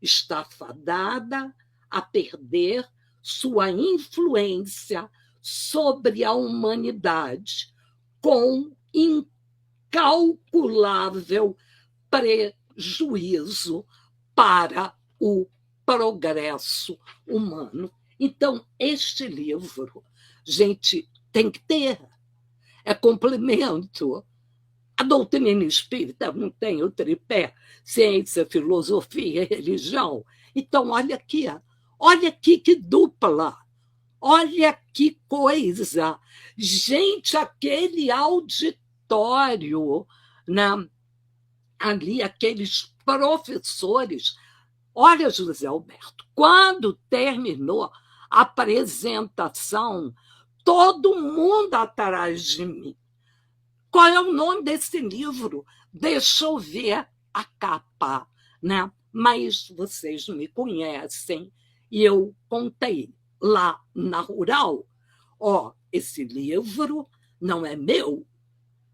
Speaker 2: está fadada a perder sua influência sobre a humanidade, com incalculável prejuízo para o progresso humano. Então, este livro, gente, tem que ter. É complemento. A doutrina espírita não tem o tripé, ciência, filosofia e religião. Então, olha aqui que dupla, olha que coisa. Gente, aquele auditório, né? Ali, aqueles professores. Olha, José Alberto, quando terminou a apresentação, todo mundo atrás de mim. Qual é o nome desse livro? Deixa eu ver a capa, né? Mas vocês me conhecem e eu contei lá na Rural. Esse livro não é meu,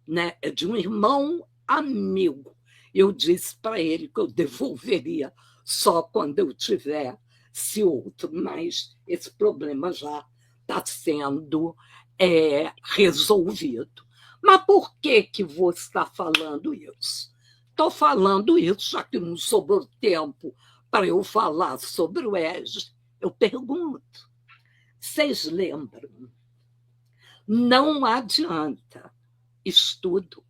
Speaker 2: né? É de um irmão amigo. Eu disse para ele que eu devolveria só quando eu tivesse outro, mas esse problema já está sendo resolvido. Mas por que você está falando isso? Estou falando isso, já que não sobrou tempo para eu falar sobre o EJA. Eu pergunto, vocês lembram? Não adianta estudo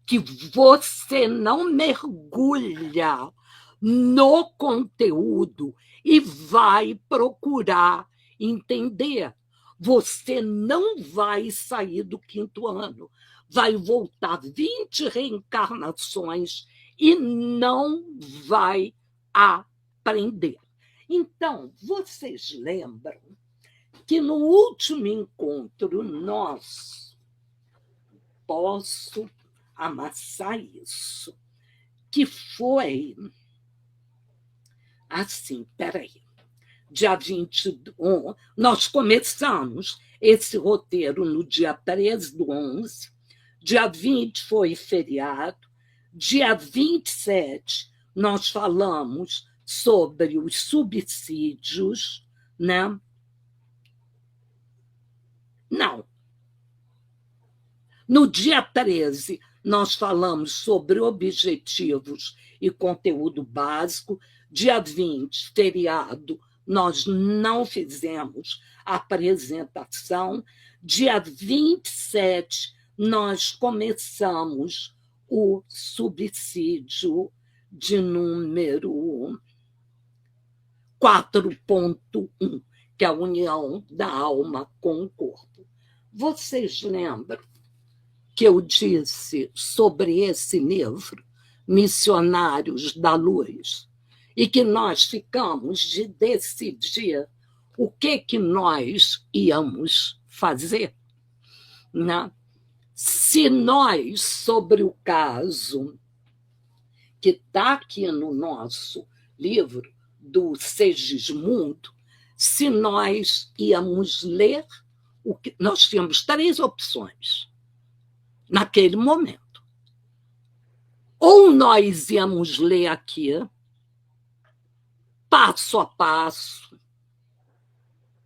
Speaker 2: que você não mergulha no conteúdo e vai procurar entender. Você não vai sair do 5º ano, vai voltar 20 reencarnações e não vai aprender. Então, vocês lembram que no último encontro nosso, posso amassar isso, que foi assim, peraí, dia 21, nós começamos esse roteiro no dia 13/11, dia 20 foi feriado, dia 27 nós falamos sobre os subsídios, né? Não. No dia 13, nós falamos sobre objetivos e conteúdo básico. Dia 20, feriado, nós não fizemos apresentação. Dia 27, nós começamos o subsídio de número 4.1, que é a união da alma com o corpo. Vocês lembram que eu disse sobre esse livro, Missionários da Luz, e que nós ficamos de decidir o que nós íamos fazer, né? Se nós, sobre o caso que está aqui no nosso livro, do Segismundo, se nós íamos ler, nós tínhamos 3 opções naquele momento. Ou nós íamos ler aqui, passo a passo,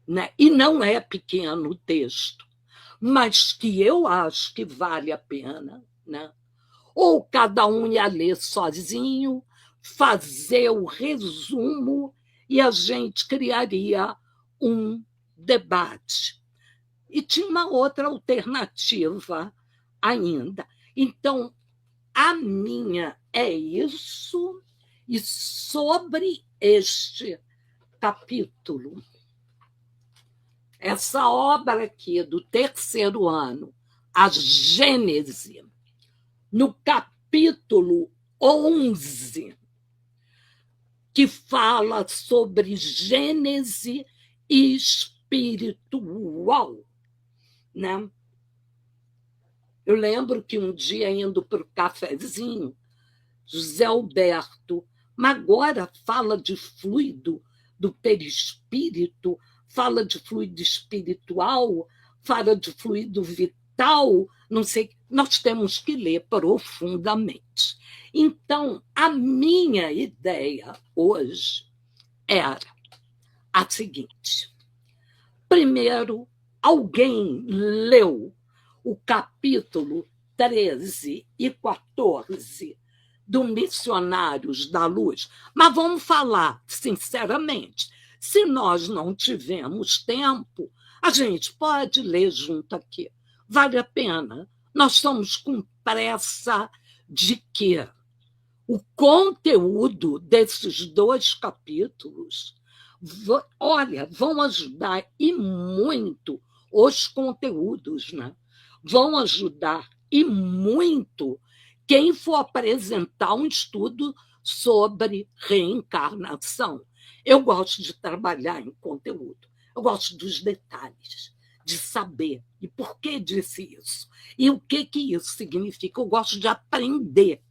Speaker 2: né? E não é pequeno o texto, mas que eu acho que vale a pena, né? Ou cada um ia ler sozinho, fazer o resumo e a gente criaria um debate. E tinha uma outra alternativa ainda. Então, a minha é isso, e sobre este capítulo, essa obra aqui do 3º ano, a Gênese, no capítulo 11, que fala sobre Gênese espiritual, né? Eu lembro que um dia, indo para o cafezinho, José Alberto, mas agora fala de fluido do perispírito, fala de fluido espiritual, fala de fluido vital, não sei, nós temos que ler profundamente. Então, a minha ideia hoje era a seguinte. Primeiro, alguém leu o capítulo 13 e 14 do Missionários da Luz? Mas vamos falar sinceramente, se nós não tivermos tempo, a gente pode ler junto aqui. Vale a pena. Nós estamos com pressa de quê? O conteúdo desses 2 capítulos, olha, vão ajudar e muito os conteúdos, né? Vão ajudar e muito quem for apresentar um estudo sobre reencarnação. Eu gosto de trabalhar em conteúdo, eu gosto dos detalhes, de saber e por que disse isso, e o que isso significa. Eu gosto de aprender,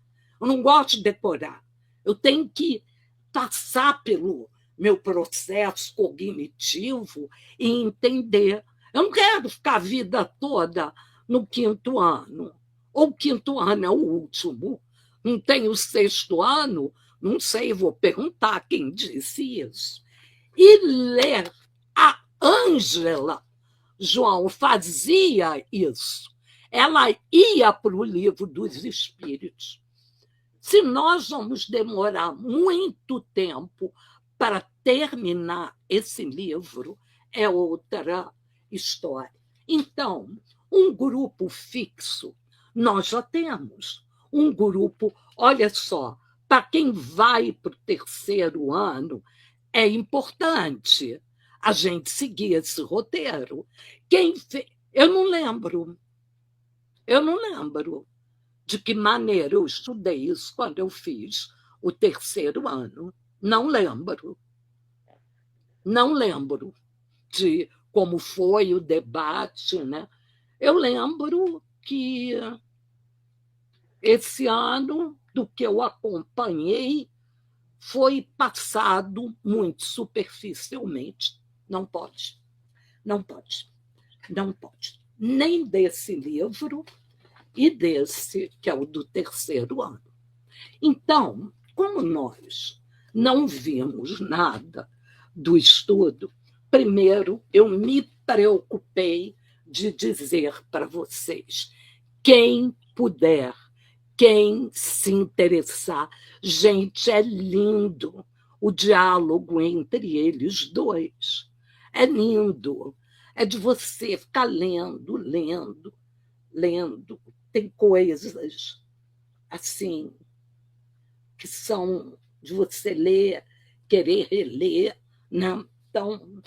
Speaker 2: eu não gosto de decorar, eu tenho que passar pelo meu processo cognitivo e entender. Eu não quero ficar a vida toda no 5º ano, ou o 5º ano é o último, não tem o 6º ano, não sei, vou perguntar quem disse isso. E ler a Ângela, João, fazia isso. Ela ia para o Livro dos Espíritos. Se nós vamos demorar muito tempo para terminar esse livro, é outra história. Então, um grupo fixo, nós já temos. Um grupo, olha só, para quem vai para o 3º ano, é importante a gente seguir esse roteiro. Eu não lembro de que maneira eu estudei isso quando eu fiz o 3º ano. Não lembro de como foi o debate, né? Eu lembro que esse ano, do que eu acompanhei, foi passado muito superficialmente. Não pode. Nem desse livro e desse, que é o do 3º ano. Então, como nós não vimos nada do estudo, primeiro eu me preocupei de dizer para vocês Quem puder, quem se interessar. Gente, é lindo o diálogo entre eles dois. É lindo. É de você ficar lendo, lendo, lendo. Tem coisas assim que são de você ler, querer reler, né? Então,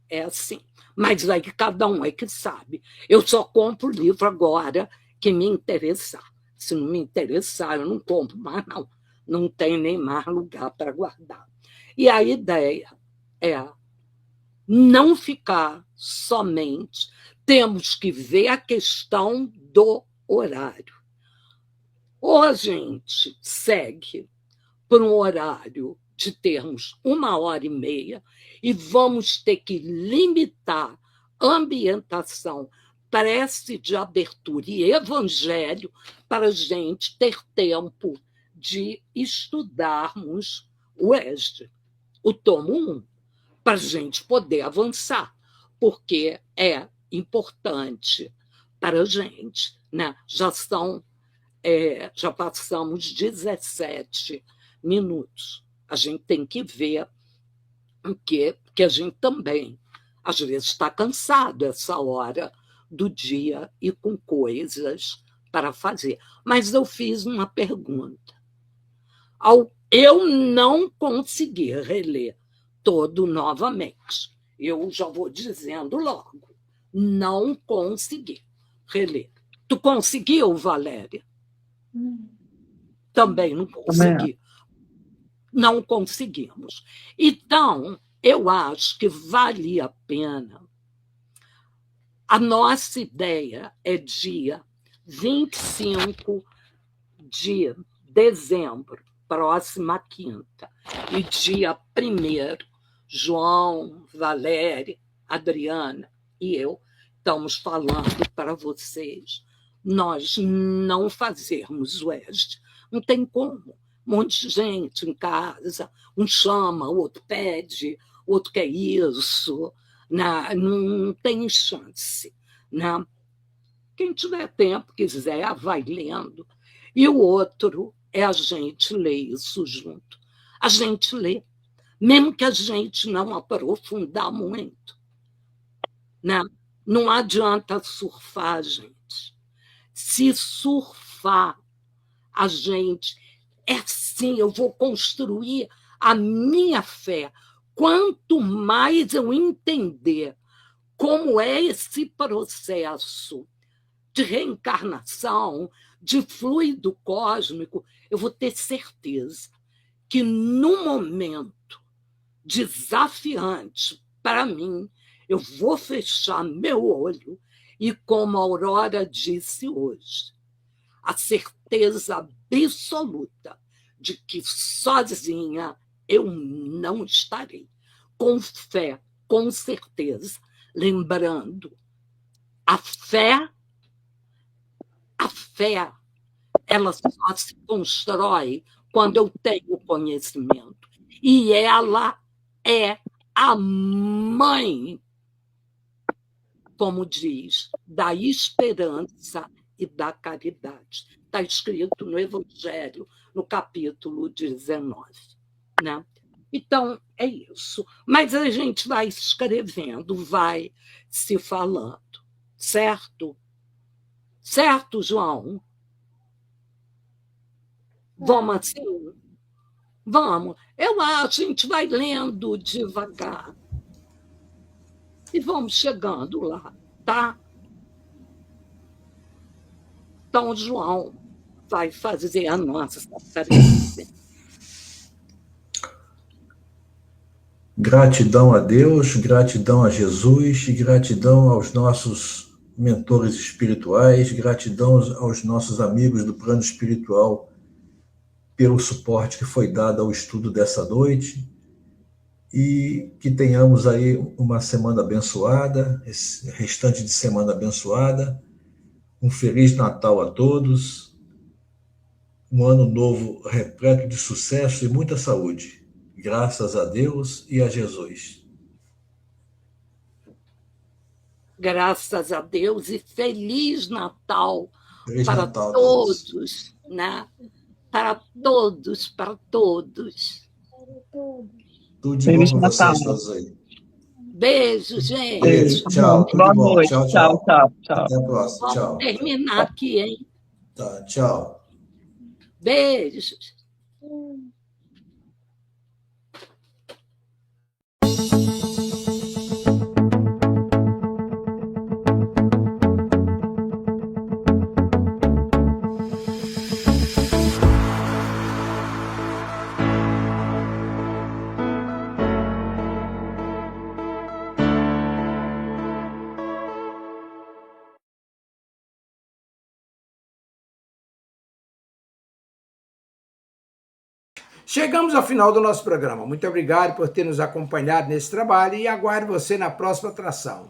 Speaker 2: é assim. Mas aí cada um é que sabe. Eu só compro o livro agora que me interessar. Se não me interessar, eu não compro mais, não. Não tem nem mais lugar para guardar. E a ideia é não ficar somente. Temos que ver a questão do horário. Ou a gente segue por um horário de termos 1h30 e vamos ter que limitar ambientação, prece de abertura e evangelho para a gente ter tempo de estudarmos o ESD, o tomo 1, para a gente poder avançar, porque é importante para a gente, né? Já passamos 17 minutos. A gente tem que ver que a gente também, às vezes, está cansado essa hora do dia e com coisas para fazer. Mas eu fiz uma pergunta. Eu não consegui reler todo novamente. Eu já vou dizendo logo. Não consegui reler. Tu conseguiu, Valéria? Também não consegui. Não conseguimos. Então, eu acho que vale a pena. A nossa ideia é dia 25 de dezembro, próxima quinta, e dia 1º, João, Valéria, Adriana e eu estamos falando para vocês. Nós não fazermos o ESD. Não tem como. Um monte de gente em casa, um chama, o outro pede, o outro quer isso, né? Não tem chance. Né? Quem tiver tempo, quiser, vai lendo. E o outro é a gente ler isso junto. A gente lê, mesmo que a gente não aprofundar muito. Né? Não adianta surfar, gente. Se surfar, a gente... É assim, eu vou construir a minha fé. Quanto mais eu entender como é esse processo de reencarnação, de fluido cósmico, eu vou ter certeza que, num momento desafiante para mim, eu vou fechar meu olho e, como a Aurora disse hoje, a certeza absoluta de que sozinha eu não estarei. Com fé, com certeza. Lembrando, a fé, ela só se constrói quando eu tenho conhecimento. E ela é a mãe, como diz, da esperança e da caridade. Está escrito no Evangelho, no capítulo 19. Né? Então, é isso. Mas a gente vai escrevendo, vai se falando. Certo? Certo, João? Vamos assim? Vamos. Eu acho, a gente vai lendo devagar. E vamos chegando lá, tá? Então, João vai fazer a nossa prece.
Speaker 5: Gratidão a Deus, gratidão a Jesus e gratidão aos nossos mentores espirituais, gratidão aos nossos amigos do plano espiritual pelo suporte que foi dado ao estudo dessa noite, e que tenhamos aí uma semana abençoada, esse restante de semana abençoada, um Feliz Natal a todos, um ano novo repleto de sucesso e muita saúde. Graças a Deus e a Jesus.
Speaker 2: graças a Deus, e Feliz Natal
Speaker 5: Feliz
Speaker 2: para
Speaker 5: Natal a todos.
Speaker 2: todos, né? Para todos, para todos.
Speaker 5: Tudo de bom
Speaker 4: Feliz
Speaker 5: para
Speaker 4: Natal.
Speaker 5: vocês todos aí.
Speaker 2: Beijo, gente.
Speaker 5: Beijo, tchau, tudo
Speaker 4: Boa
Speaker 5: de bom.
Speaker 4: noite.
Speaker 5: Tchau,
Speaker 4: Tchau,
Speaker 5: tchau.
Speaker 4: tchau, tchau.
Speaker 5: Até a próxima.
Speaker 2: Vamos
Speaker 5: Tchau.
Speaker 2: terminar aqui, hein?
Speaker 5: Tá, tchau.
Speaker 2: Beijos.
Speaker 1: Chegamos ao final do nosso programa. Muito obrigado por ter nos acompanhado nesse trabalho e aguardo você na próxima atração.